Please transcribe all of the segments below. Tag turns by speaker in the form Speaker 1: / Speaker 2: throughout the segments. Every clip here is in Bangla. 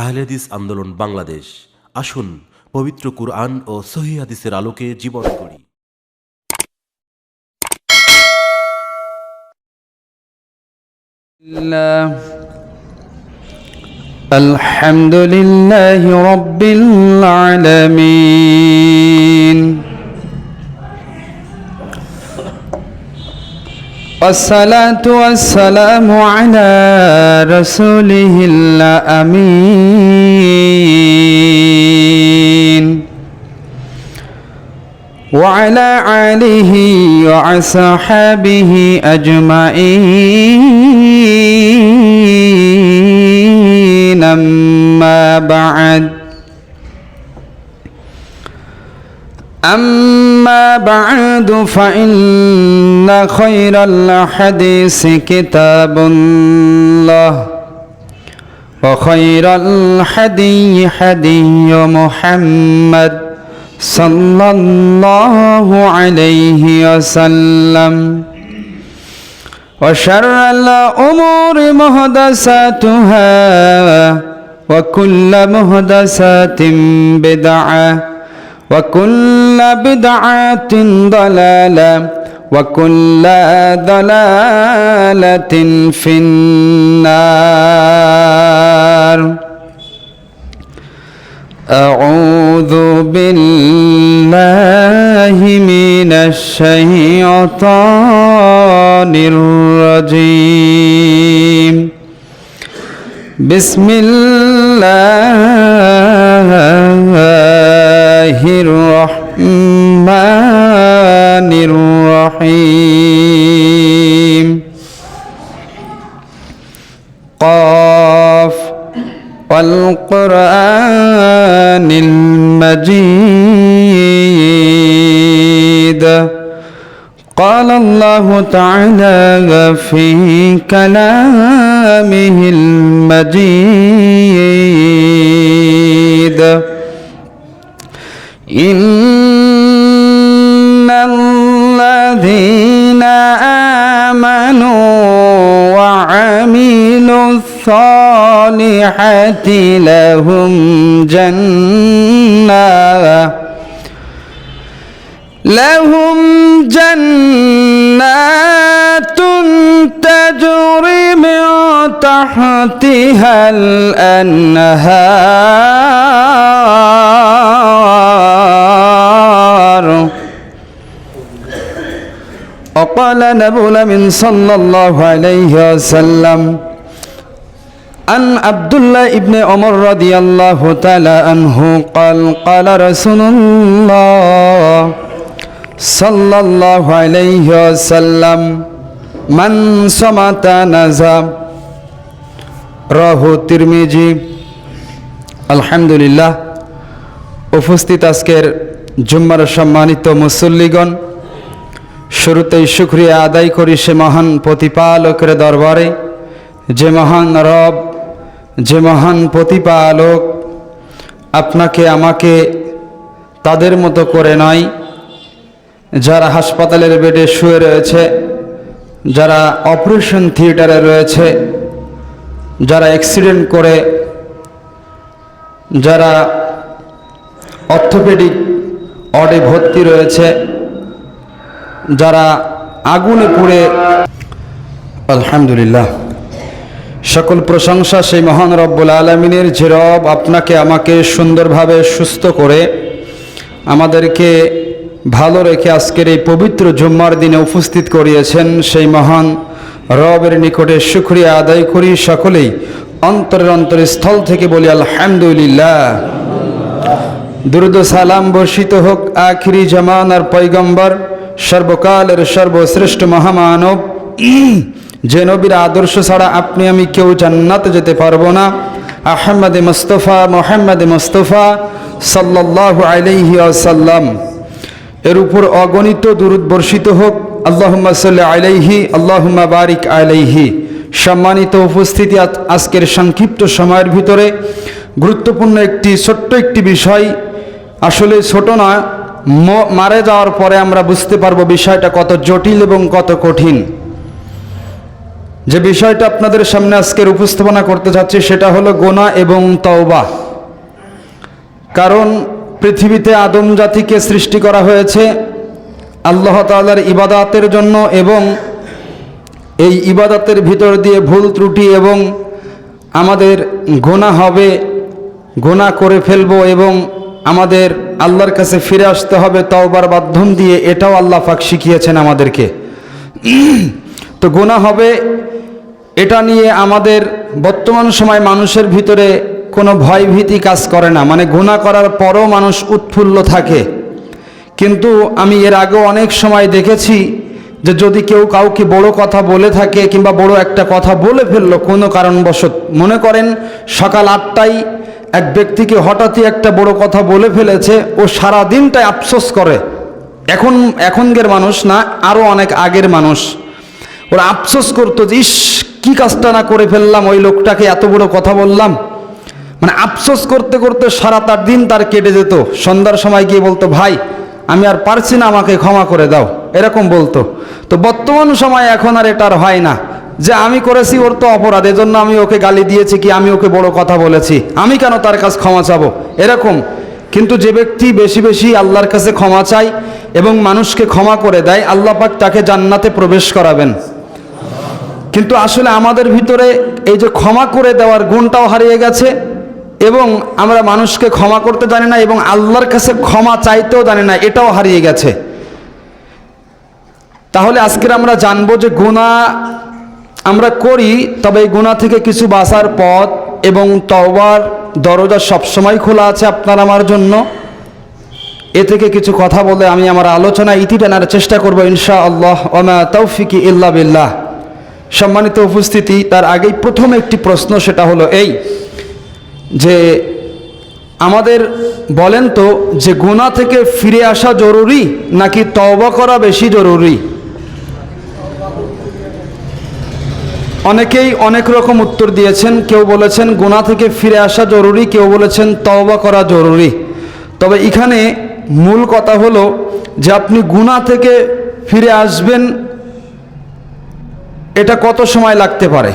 Speaker 1: আহলে হাদিস আন্দোলন বাংলাদেশ। আসুন পবিত্র কুরআন ও সহিহ হাদিসের আলোকে জীবন গড়ি।
Speaker 2: আলহামদুলিল্লাহি রাব্বিল আলামিন والصلاة والسلام على رسوله الأمين وعلى آله وصحبه أجمعين أما بعد فإن خير الحديث كتاب الله وخير الهدي هدي محمد صلى الله عليه وسلم وشر الأمور محدثاتها وكل محدثات بدعة وكل بدعة ضلالة وكل ضلالة في النار. أعوذ بالله من الشيطان الرجيم. بسم الله الرحمن الرحيم. قاف والقرآن المجيد. قال الله تعالى في كلامه المجيد: إن الذين آمنوا وعملوا الصالحات لهم جنات تجري من تحتها الأنهار. وقال نبي الأمين صلى الله عليه وسلم عن عبد الله بن عمر رضي الله تعالى عنه قال قال رسول الله صلى الله عليه وسلم من صمت نجا. রাহু তিরমিজি। আলহামদুলিল্লাহ। উপস্থিত আজকের জুম্মার সম্মানিত মুসল্লিগণ, শুরুতেই শুকরিয়া আদায় করি সে মহান প্রতিপালকের দরবারে, যে মহান রব, যে মহান প্রতিপালক আপনাকে আমাকে তাদের মতো করে নয় যারা হাসপাতালের বেডে শুয়ে রয়েছে, যারা অপারেশন থিয়েটারে রয়েছে, যারা অ্যাক্সিডেন্ট করে, যারা অর্থোপেডিক ওয়ার্ডে ভর্তি রয়েছে, যারা আগুনে পুড়ে। আলহামদুলিল্লাহ। সকল প্রশংসা সেই মহান রব্বুল আলামিনের, যে রব আপনাকে আমাকে সুন্দরভাবে সুস্থ করে আমাদেরকে ভালো রেখে আজকের এই পবিত্র জুম্মার দিনে উপস্থিত করিয়েছেন। সেই মহান রবের নিকটে শুকরিয়া আদায় করি। সকলেই অন্তরের স্থল থেকে বলি আলহামদুলিল্লাহ। দুরূদ ও সালাম বর্ষিত হোক আখিরি জামানার পয়গম্বর, সর্বকালের সর্বশ্রেষ্ঠ মহামানব, যে নবীর আদর্শ ছাড়া আপনি আমি কেউ জান্নাতে যেতে পারবো না, আহমদ মুস্তফা মোহাম্মদ মুস্তফা সাল্লাল্লাহু আলাইহি ওয়াসাল্লাম এর উপর অগণিত দুরূদ বর্ষিত হোক। আল্লাহুম্মা সাল্লি আলাইহি আল্লাহুম্মা বারিক আলাইহি। সম্মানিত উপস্থিতি, আজকের সংক্ষিপ্ত সময়ের ভিতরে গুরুত্বপূর্ণ ছোট্ট একটি বিষয়, আসলে ছোট না, মারা যাওয়ার পরে আমরা বুঝতে পারবো বিষয়টা কত জটিল এবং কত কঠিন। যে বিষয়টা আপনাদের সামনে আজকের উপস্থাপনা করতে যাচ্ছি সেটা হলো গুনাহ এবং তওবা। কারণ পৃথিবীতে আদম জাতিকে সৃষ্টি করা হয়েছে আল্লাহ তাআলার ইবাদতের জন্য, এবং এই ইবাদতের ভিতর দিয়ে ভুল ত্রুটি এবং আমাদের গুনাহ হবে, গুনাহ করে ফেলবো এবং আমাদের আল্লাহর কাছে ফিরে আসতে হবে তওবার মাধ্যম দিয়ে। এটাও আল্লাহ পাক শিখিয়েছেন আমাদেরকে। তো গুনাহ হবে, এটা নিয়ে আমাদের বর্তমান সময় মানুষের ভিতরে কোনো ভয় ভীতি কাজ করে না, মানে গুনাহ করার পরও মানুষ উৎফুল্ল থাকে। কিন্তু আমি এর আগেও অনেক সময় দেখেছি যে যদি কেউ কাউকে বড় কথা বলে থাকে কিংবা বড় একটা কথা বলে ফেললো কোনো কারণবশত, মনে করেন সকাল 8টায় এক ব্যক্তিকে হঠাৎই একটা বড় কথা বলে ফেলেছে, ও সারা দিনটাই আফসোস করে। এখনকার মানুষ না, আরও অনেক আগের মানুষ, ওরা আফসোস করতো যে ইস কি কাজটা না করে ফেললাম, ওই লোকটাকে এত বড় কথা বললাম। মানে আফসোস করতে করতে সারা তার দিন তার কেটে যেত। সন্ধ্যার সময় গিয়ে বলতো, ভাই আমি আর পারছি না, আমাকে ক্ষমা করে দাও, এরকম বলতো। তো বর্তমান সময় এখন আর এটা আর হয় না যে আমি করেছি, ওর তো অপরাধ, এজন্য আমি ওকে গালি দিয়েছি কি আমি ওকে বড় কথা বলেছি, আমি কেন তার কাছে ক্ষমা চাবো, এরকম। কিন্তু যে ব্যক্তি বেশি বেশি আল্লাহর কাছে ক্ষমা চায় এবং মানুষকে ক্ষমা করে দেয়, আল্লাহ পাক তাকে জান্নাতে প্রবেশ করাবেন। কিন্তু আসলে আমাদের ভিতরে এই যে ক্ষমা করে দেওয়ার গুণটাও হারিয়ে গেছে, এবং আমরা মানুষকে ক্ষমা করতে জানি না এবং আল্লাহর কাছে ক্ষমা চাইতেও জানি না, এটাও হারিয়ে গেছে। তাহলে আজকের আমরা জানবো যে গুনাহ আমরা করি, তবে এই গুনাহ থেকে কিছু বাঁচার পথ এবং তওবার দরজা সবসময় খোলা আছে আপনার আমার জন্য। এ থেকে কিছু কথা বলে আমি আমার আলোচনা ইতি টানার চেষ্টা করবো ইনশাআল্লাহ। ওমা তৌফিকি ইল্লা বিল্লাহ। সম্মানিত উপস্থিতি, তার আগেই প্রথম একটি প্রশ্ন, সেটা হলো এই যে আমাদের বলেন তো যে গুনাহ থেকে ফিরে আসা জরুরি নাকি তওবা করা বেশি জরুরি? অনেকেই অনেক রকম উত্তর দিয়েছেন। কেউ বলেছেন গুনাহ থেকে ফিরে আসা জরুরি, কেউ বলেছেন তওবা করা জরুরি। তবে এখানে মূল কথা হলো যে আপনি গুনাহ থেকে ফিরে আসবেন, এটা কত সময় লাগতে পারে।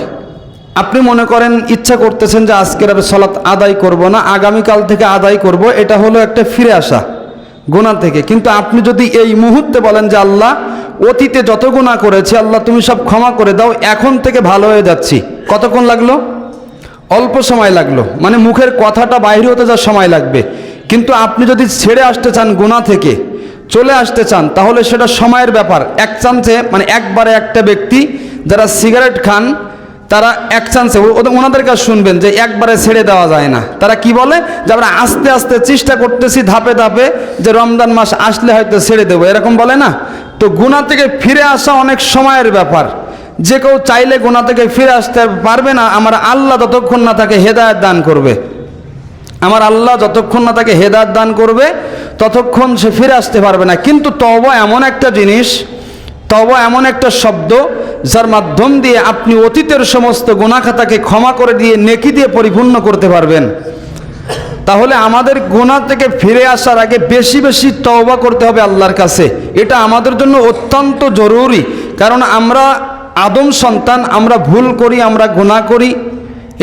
Speaker 2: আপনি মনে করেন ইচ্ছা করতেছেন যে আজকের আর সালাত আদায় করব না, আগামীকাল থেকে আদায় করব, এটা হলো একটা ফিরে আসা গুনাহ থেকে। কিন্তু আপনি যদি এই মুহূর্তে বলেন যে আল্লাহ অতীতে যত গুনাহ করেছি আল্লাহ তুমি সব ক্ষমা করে দাও, এখন থেকে ভালো হয়ে যাচ্ছি, কতক্ষণ লাগলো? অল্প সময় লাগলো, মানে মুখের কথাটা বাইরে হতে যা সময় লাগবে। কিন্তু আপনি যদি ছেড়ে আসতে চান, গুনাহ থেকে চলে আসতে চান, তাহলে সেটা সময়ের ব্যাপার। এক চান্সে, মানে একবারে একটা ব্যক্তি যারা সিগারেট খান তারা এক চান্সে, ওনাদের কাছে শুনবেন যে একবারে ছেড়ে দেওয়া যায় না। তারা কি বলে যে আমরা আস্তে আস্তে চেষ্টা করতেছি, ধাপে ধাপে, যে রমজান মাস আসলে হয়তো ছেড়ে দেবো, এরকম বলে না। তো গুনাহ থেকে ফিরে আসা অনেক সময়ের ব্যাপার। যে কেউ চাইলে গুনাহ থেকে ফিরে আসতে পারবে না, আমার আল্লাহ যতক্ষণ না তাকে হেদায়েত দান করবে। আমার আল্লাহ যতক্ষণ না তাকে হেদায়েত দান করবে ততক্ষণ সে ফিরে আসতে পারবে না। কিন্তু তওবা এমন একটা জিনিস, তওবা এমন একটা শব্দ যার মাধ্যম দিয়ে আপনি অতীতের সমস্ত গুনাহ খাতাকে ক্ষমা করে দিয়ে নেকি দিয়ে পরিপূর্ণ করতে পারবেন। তাহলে আমাদের গুনাহ থেকে ফিরে আসার আগে বেশি বেশি তওবা করতে হবে আল্লাহর কাছে। এটা আমাদের জন্য অত্যন্ত জরুরি, কারণ আমরা আদম সন্তান, আমরা ভুল করি, আমরা গুনাহ করি,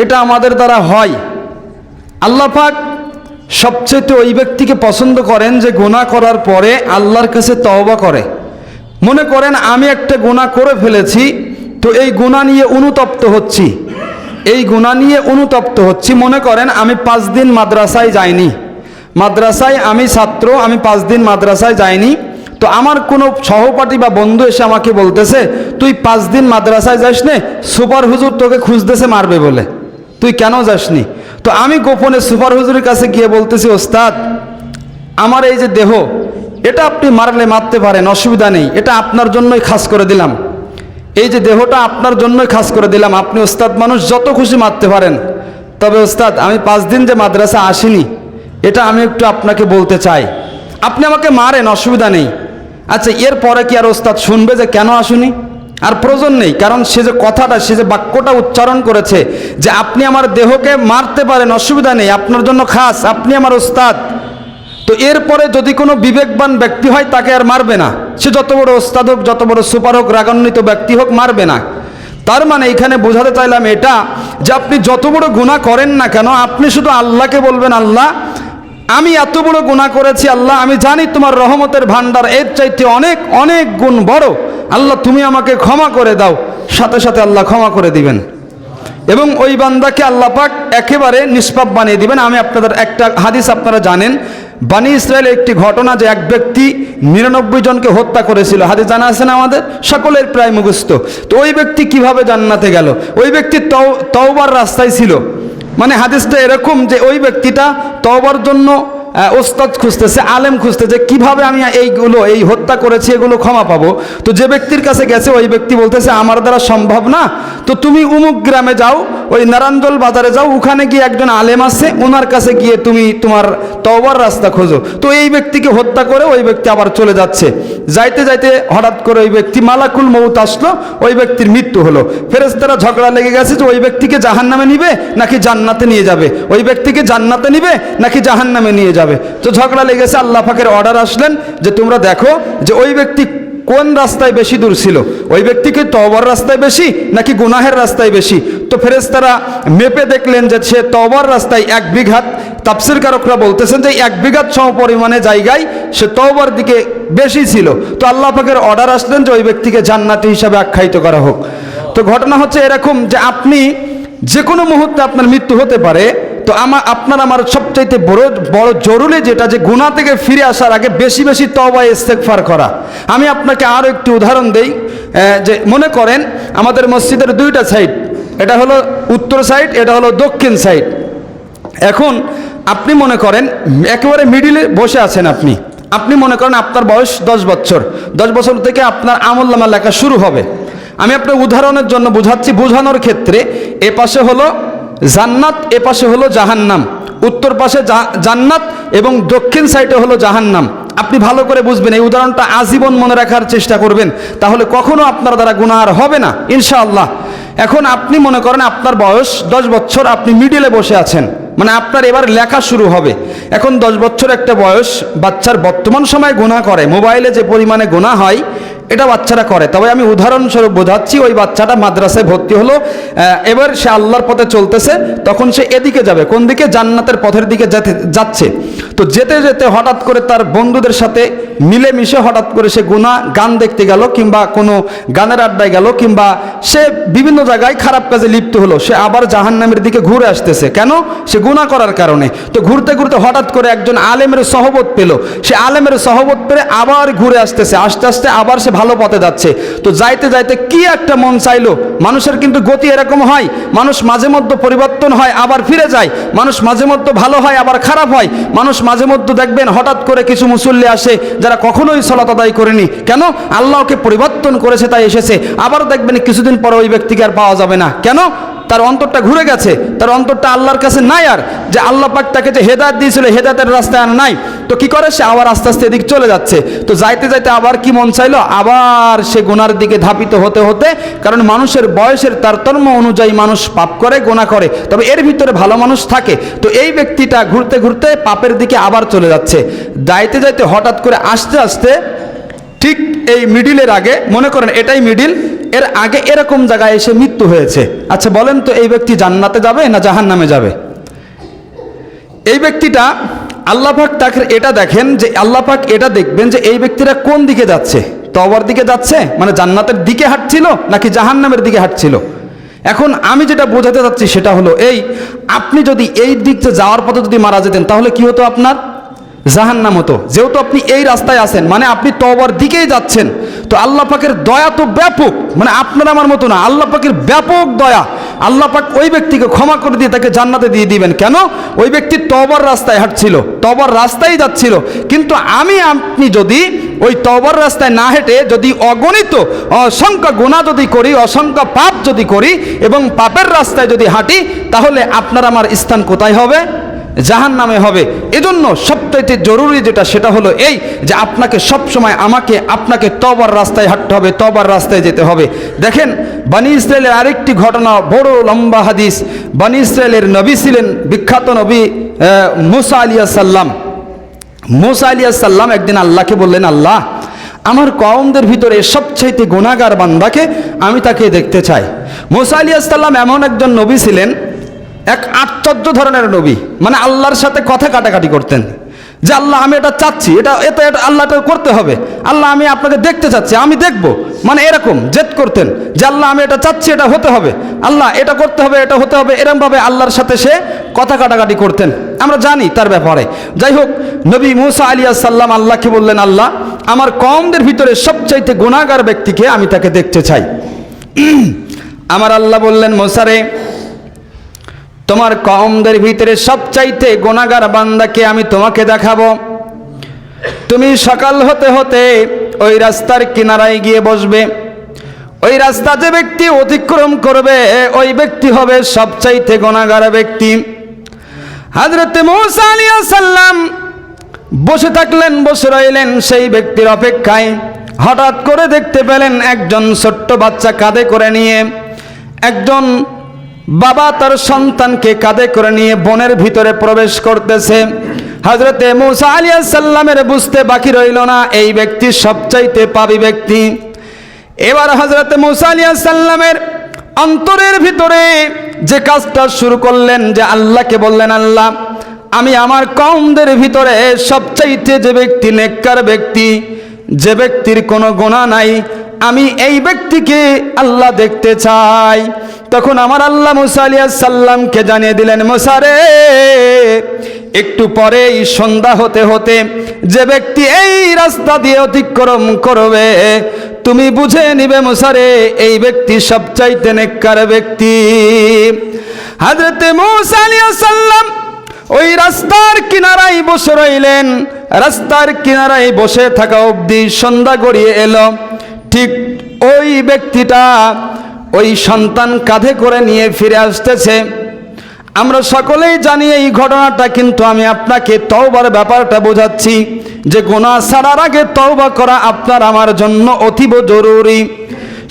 Speaker 2: এটা আমাদের দ্বারা হয়। আল্লাহ পাক সবচেয়ে ওই ব্যক্তিকে পছন্দ করেন যে গুনাহ করার পরে আল্লাহর কাছে তওবা করে। মনে করেন আমি একটা গুনাহ করে ফেলেছি, তো এই গুনাহ নিয়ে অনুতপ্ত হচ্ছি, এই গুনাহ নিয়ে অনুতপ্ত হচ্ছি। মনে করেন আমি 5 দিন মাদ্রাসায় যাইনি, মাদ্রাসায় আমি ছাত্র, আমি 5 দিন মাদ্রাসায় যাইনি। তো আমার কোনো সহপাঠী বা বন্ধু এসে আমাকে বলতেছে তুই 5 দিন মাদ্রাসায় যাস নে, সুপার হুজুর তোকে খুঁজতেছে মারবে বলে, তুই কেন যাসনি? তো আমি গোপনে সুপার হুজুরের কাছে গিয়ে বলতেছি, ওস্তাদ আমার এই যে দেহ, এটা আপনি মারলে মারতে পারেন, অসুবিধা নেই, এটা আপনার জন্যই খাস করে দিলাম, এই যে দেহটা আপনার জন্যই খাস করে দিলাম, আপনি ওস্তাদ মানুষ, যত খুশি মারতে পারেন। তবে ওস্তাদ আমি 5 দিন যে মাদ্রাসা আসিনি, এটা আমি একটু আপনাকে বলতে চাই, আপনি আমাকে মারেন, অসুবিধা নেই। আচ্ছা, এরপরে কি আর ওস্তাদ শুনবে যে কেন আসুনি? আর প্রয়োজন নেই, কারণ সে যে কথাটা, সে যে বাক্যটা উচ্চারণ করেছে যে আপনি আমার দেহকে মারতে পারেন, অসুবিধা নেই, আপনার জন্য খাস, আপনি আমার ওস্তাদ। তো এরপরে যদি কোনো বিবেকবান ব্যক্তি হয় তাকে আর মারবে না, সে যত বড় ওস্তাদ হোক, যত বড় সুপার হোক, রাগান্বিত ব্যক্তি হোক, মারবে না। তার মানে এখানে বোঝাতে চাইলাম এটা যে আপনি যত বড় গুনাহ করেন না কেন, আপনি শুধু আল্লাহকে বলবেন, আল্লাহ আমি এত বড় গুনাহ করেছি, আল্লাহ আমি জানি তোমার রহমতের ভান্ডার এর চাইতে অনেক অনেক গুণ বড়, আল্লাহ তুমি আমাকে ক্ষমা করে দাও। সাথে সাথে আল্লাহ ক্ষমা করে দিবেন এবং ওই বান্দাকে আল্লাহ পাক একেবারে নিষ্পাপ বানিয়ে দিবেন। আমি আপনাদের একটা হাদিস আপনারা জানেন, বানি ইসরায়েলের একটি ঘটনা যে এক ব্যক্তি 99 জনকে হত্যা করেছিল, হাদিস জানা আছে না আমাদের সকলের প্রায় মুখস্থ। তো ওই ব্যক্তি কিভাবে জান্নাতে গেল? ওই ব্যক্তি তওবার রাস্তায় ছিল। মানে হাদিসটা এরকম যে ওই ব্যক্তিটা তওবার জন্য ওস্তাদ খুঁজতেছে, আলেম খুঁজতেছে, কিভাবে আমি এই হত্যা করেছি এগুলো ক্ষমা পাবো। তো যে ব্যক্তির কাছে গেছে ওই ব্যক্তি বলতেছে আমার দ্বারা সম্ভব না, তো তুমি উমুক গ্রামে যাও, ওই নারায়ণজল বাজারে যাও, ওখানে গিয়ে একজন আলেম আছে, ওনার কাছে গিয়ে তুমি তোমার তওবার রাস্তা খোঁজো। তো এই ব্যক্তিকে হত্যা করে ওই ব্যক্তি আবার চলে যাচ্ছে। যাইতে যাইতে হঠাৎ করে ওই ব্যক্তি মালাকুল মউত আসলো, ওই ব্যক্তির মৃত্যু হলো। ফেরেশতারা ঝগড়া লেগে গেছে যে ওই ব্যক্তিকে জাহান্নামে নিবে নাকি জান্নাতে নিয়ে যাবে, ওই ব্যক্তিকে জান্নাতে নিবে নাকি জাহান্নামে নিয়ে যাবে। তো ঝগড়া লেগেছে, আল্লাহ পাকের অর্ডার আসলেন যে তোমরা দেখো যে ওই ব্যক্তি কোন রাস্তায় বেশি দূর ছিল, ওই ব্যক্তিকে তওবার রাস্তায় বেশি নাকি গুনাহের রাস্তায় বেশি। তো ফেরেশতারা মেপে দেখলেন যে সে তওবার রাস্তায় 1 বিঘাত, তাফসীর কারকরা বলতেছেন যে 1 বিঘাত সম পরিমাণে জায়গায় সে তওবার দিকে বেশি ছিল। তো আল্লাহ পাকের অর্ডার আসলেন যে ওই ব্যক্তিকে জান্নাতি হিসাবে আখ্যায়িত করা হোক। তো ঘটনা হচ্ছে এরকম যে আপনি যে কোনো মুহূর্তে আপনার মৃত্যু হতে পারে। তো আপনার আমার সবচাইতে বড় জরুরি যেটা, যে গুনাহ থেকে ফিরে আসার আগে বেশি বেশি তওবা ইস্তেগফার করা। আমি আপনাকে আরও একটি উদাহরণ দেই, যে মনে করেন আমাদের মসজিদের 2টা সাইড, এটা হলো উত্তর সাইড, এটা হলো দক্ষিণ সাইড। এখন আপনি মনে করেন একেবারে মিডিলে বসে আছেন, আপনি মনে করেন আপনার বয়স 10 বছর, 10 বছর থেকে আপনার আমলনামা লেখা শুরু হবে। আমি আপনার উদাহরণের জন্য বুঝাচ্ছি, বোঝানোর ক্ষেত্রে এ পাশে হলো জান্নাত, এ পাশে হলো জাহান্নাম, উত্তর পাশে জান্নাত এবং দক্ষিণ সাইডে হলো জাহান্নাম। আপনি ভালো করে বুঝবেন, এই উদাহরণটা আজীবন মনে রাখার চেষ্টা করবেন, তাহলে কখনো আপনার দ্বারা গুনাহ আর হবে না ইনশাআল্লাহ। এখন আপনি মনে করেন আপনার বয়স 10 বছর, আপনি মিডিলে বসে আছেন, মানে আপনার এবার লেখা শুরু হবে। এখন 10 বছর একটা বয়স, বাচ্চার বর্তমান সময় গুনাহ করে, মোবাইলে যে পরিমাণে গুনাহ হয় এটা বাচ্চারা করে। তবে আমি উদাহরণস্বরূপ বোঝাচ্ছি, ওই বাচ্চাটা মাদ্রাসায় ভর্তি হলো, এবার সে আল্লাহর পথে চলতেছে, তখন সে এদিকে যাবে, কোন দিকে? জান্নাতের পথের দিকে যাচ্ছে। তো যেতে যেতে হঠাৎ করে তার বন্ধুদের সাথে মিলেমিশে হঠাৎ করে সে গান দেখতে গেল, কিংবা কোনো গানের আড্ডায় গেল, কিংবা সে বিভিন্ন জায়গায় খারাপ কাজে লিপ্ত হলো, সে আবার জাহান্নামের দিকে ঘুরে আসতেছে। কেন? সে গুনাহ করার কারণে। তো ঘুরতে ঘুরতে হঠাৎ করে একজন আলেমের সহবত পেল, সে আলেমের সহবত পেলে আবার ঘুরে আসতেছে, আস্তে আস্তে আবার সে ভালো পথে যাচ্ছে। তো যাইতে যাইতে কি একটা মন চাইলো, মানুষের কিন্তু গতি এরকম হয়, মানুষ মাঝে মধ্যে পরিবর্তন হয় আবার ফিরে যায়, মানুষ মাঝে মধ্যে ভালো হয় আবার খারাপ হয়, মানুষ মাঝে মধ্যে দেখবেন হঠাৎ করে কিছু মুসল্লি আসে যারা কখনোই সালাত আদায় করেনি, কেন? আল্লাহকে পরিবর্তন করেছে তাই এসেছে। আবার দেখবেন কিছুদিন পরে ওই ব্যক্তিকে আর পাওয়া যাবে না, কেন? তার অন্তরটা ঘুরে গেছে, তার অন্তরটা আল্লাহর কাছে নাই, আর যে আল্লাহ পাক তাকে যে হেদায়েত দিয়েছিল হেদায়েতের রাস্তায় আর নাই। তো কি করে? সে আবার আস্তে আস্তে এদিকে চলে যাচ্ছে। তো যাইতে যাইতে আবার কি মন চাইলো, আবার সে গুনার দিকে ধাপিত হতে হতে, কারণ মানুষের বয়সের তারতম্য অনুযায়ী মানুষ পাপ করে, গুনাহ করে, তবে এর ভিতরে ভালো মানুষ থাকে। তো এই ব্যক্তিটা ঘুরতে ঘুরতে পাপের দিকে আবার চলে যাচ্ছে। যাইতে যাইতে হঠাৎ করে আস্তে আস্তে ঠিক এই মিডিলের আগে, মনে করেন এটাই মিডিল, এর আগে এরকম জায়গায় এসে মৃত্যু হয়েছে। আচ্ছা বলেন তো এই ব্যক্তি জান্নাতে যাবে না জাহান্নামে যাবে? এই ব্যক্তিটা আল্লাহ পাক তাকে এটা দেখেন, যে আল্লাহ পাক এটা দেখবেন যে এই ব্যক্তিরা কোন দিকে যাচ্ছে, তওবার দিকে যাচ্ছে, মানে জান্নাতের দিকে হাঁটছিল নাকি জাহান্নামের দিকে হাঁটছিল। এখন আমি যেটা বোঝাতে চাচ্ছি সেটা হলো এই, আপনি যদি এই দিকতে যাওয়ার পথে যদি মারা যেতেন তাহলে কি হতো? আপনার জাহান্নাম হতো। যেহেতু আপনি এই রাস্তায় আছেন, মানে আপনি তওবার দিকেই যাচ্ছেন। তো আল্লাহ পাকের দয়া তো ব্যাপক, মানে আপনার আমার মতো না, আল্লাহ পাকের ব্যাপক দয়া। আল্লাহ পাক ওই ব্যক্তিকে ক্ষমা করে দিয়ে তাকে জান্নাতে দিয়ে দিবেন। কেন? ওই ব্যক্তি তওবার রাস্তায় হাঁটছিল, তওবার রাস্তায় যাচ্ছিল। কিন্তু আপনি যদি ওই তওবার রাস্তায় না হেঁটে যদি অগণিত অসংখ্য গুনাহ যদি করি, অসংখ্য পাপ যদি করি এবং পাপের রাস্তায় যদি হাঁটি, তাহলে আপনার আমার স্থান কোথায় হবে? জাহান্নামে হবে। এজন্য সবচাইতে জরুরি যেটা সেটা হলো এই, যে আপনাকে সবসময় আপনাকে তওবার রাস্তায় হাঁটতে হবে, তওবার রাস্তায় যেতে হবে। দেখেন বনি ইসরায়েলের আরেকটি ঘটনা, বড় লম্বা হাদিস। বনি ইসরায়েলের নবী ছিলেন বিখ্যাত নবী মুসা আলাইহিস সালাম। মুসা আলাইহিস সালাম একদিন আল্লাহকে বললেন, আল্লাহ আমার কওমদের ভিতরে সবচাইতে গুনাহগার বান্দাকে আমি তাকে দেখতে চাই। মুসা আলাইহিস সালাম এমন একজন নবী ছিলেন, এক আশ্চর্য ধরনের নবী, মানে আল্লাহর সাথে কথা কাটাকাটি করতেন যে আল্লাহ আমি এটা চাচ্ছি, এটা আল্লাহ এটা করতে হবে, আল্লাহ আমি আপনাকে দেখতে চাচ্ছি, আমি দেখব, মানে এরকম জেদ করতেন যে আল্লাহ আমি এটা চাচ্ছি, এটা হতে হবে, আল্লাহ এটা করতে হবে, এটা হতে হবে, এরকমভাবে আল্লাহর সাথে সে কথা কাটাকাটি করতেন, আমরা জানি তার ব্যাপারে। যাই হোক, নবী মুসা আলাইহিস সালাম আল্লাহকে বললেন, আল্লাহ আমার কওমদের ভিতরে সবচাইতে গুনাহগার ব্যক্তিকে আমি তাকে দেখতে চাই। আমার আল্লাহ বললেন, মুসা রে, তোমার কওমদের ভিতরে সবচাইতে গুনাহগার বান্দাকে আমি তোমাকে দেখাবো। তুমি সকাল হতে হতে ওই রাস্তার কিনারায় গিয়ে বসবে। ওই রাস্তা যে ব্যক্তি অতিক্রম করবে ওই ব্যক্তি হবে সবচাইতে গুনাহগার ব্যক্তি। হযরত মুসা আলাইহিস সালাম বসে থাকলেন, বসে রইলেন সেই ব্যক্তির অপেক্ষায়। হঠাৎ করে দেখতে পেলেন একজন ছোট্ট বাচ্চা কাঁধে করে নিয়ে, একজন বাবা তার সন্তানকে কাঁধে করে নিয়ে বনের ভিতরে প্রবেশ করতেছে। হযরতে মুসা আলাইহিস সালামের বুঝতে বাকি রইল না এই ব্যক্তি সবচাইতে পাপী ব্যক্তি। এবার হযরতে মুসা আলাইহিস সালামের অন্তরের ভিতরে যে কাজটা শুরু করলেন, যে আল্লাহকে বললেন, আল্লাহ আমি আমার কওমদের ভিতরে সবচাইতে যে ব্যক্তি নেককার ব্যক্তি, যে ব্যক্তির কোনো গুনাহ নাই, আমি এই ব্যক্তিকে আল্লাহ দেখতে চাই। তখন আমার আল্লাহ মুসা আলাইহিস সালামকে জানিয়ে দিলেন, মুসা রে, একটু পরেই সন্ধ্যা হতে হতে যে ব্যক্তি এই রাস্তা দিয়ে অতিক্রম করবে তুমি বুঝে নিবে মুসা রে, এই ব্যক্তি সবচাইতে নেককার ব্যক্তি। হযরতে মুসা আলাইহিস সালাম ওই রাস্তার কিনারায় বসে রইলেন। রাস্তার কিনারায় বসে থাকা অবধি সন্ধ্যা গড়িয়ে এলো। ঠিক ওই ব্যক্তিটা ওই সন্তান কাঁধে করে নিয়ে ফিরে আসতেছে। আমরা সকলেই জানি এই ঘটনাটা, কিন্তু আমি আপনাকে তওবার ব্যাপারটা বোঝাচ্ছি যে গুনাহ ছাড়ার আগে তওবা করা আপনার আমার জন্য অতীব জরুরি।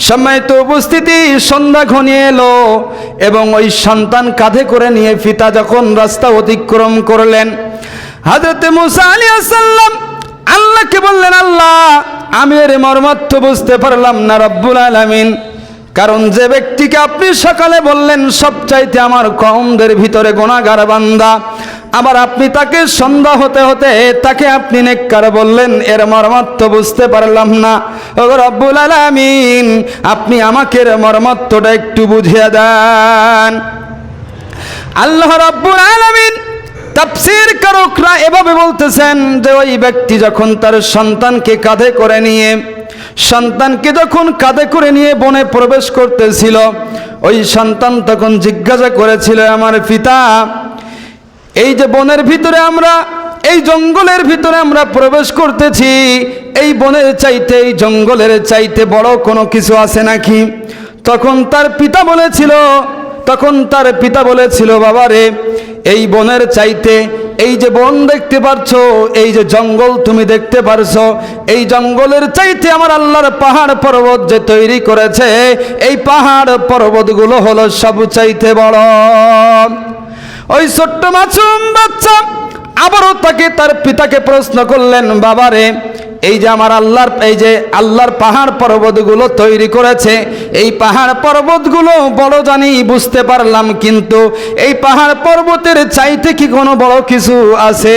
Speaker 2: সম্মানিত উপস্থিতি, সন্ধ্যা ঘনিয়ে এলো এবং ওই সন্তান কাঁধে করে নিয়ে পিতা যখন রাস্তা অতিক্রম করলেন, হযরতে মুসা আলাইহিস সালাম আল্লাহকে বললেন, আল্লাহ আমি এর মর্মার্থ বুঝতে পারলাম না রব্বুল আলামিন, কারণ যে ব্যক্তিকে আপনি সকালে বললেন সবচাইতে আমার কওমদের ভিতরে গুনাহগার বান্দা, আবার আপনি তাকে সন্ধ্যা হতে হতে তাকে আপনি নেককার বললেন, এর মর্মার্থ বুঝতে পারলাম না। ও রব্বুল আলামিন, আপনি আমাকে এর মর্মার্থটা একটু বুঝিয়ে দেন। আল্লাহ রাব্বুল আলামিন তাফসীর কারকরা এভাবে বলতেছেন যে ওই ব্যক্তি যখন তার সন্তানকে কাঁধে করে নিয়ে বনে প্রবেশ করতেছিল, ওই সন্তান তখন জিজ্ঞাসা করেছিল, আমার পিতা, এই যে বনের ভিতরে আমরা, এই জঙ্গলের ভিতরে আমরা প্রবেশ করতেছি, এই বনের চাইতে, এই জঙ্গলের চাইতে বড় কোনো কিছু আছে নাকি? তখন তার পিতা বলেছিল, বাবা রে, এই বনের চাইতে, এই যে বন দেখতে পারছো, এই যে জঙ্গল তুমি দেখতে পারছো, এই জঙ্গলের চাইতে আমার আল্লাহর পাহাড় পর্বত যে তৈরি করেছে, এই পাহাড় পর্বতগুলো হলো সবচাইতে বড়। ওই ছোট্ট মাসুম বাচ্চা আবারও তার পিতাকে প্রশ্ন করলেন, বাবা রে, এই যে আমার আল্লাহর পাহাড় পর্বতগুলো তৈরি করেছে, এই পাহাড় পর্বতগুলো বড় জানি, বুঝতে পারলাম, কিন্তু এই পাহাড় পর্বতের চাইতে কি কোনো বড় কিছু আছে?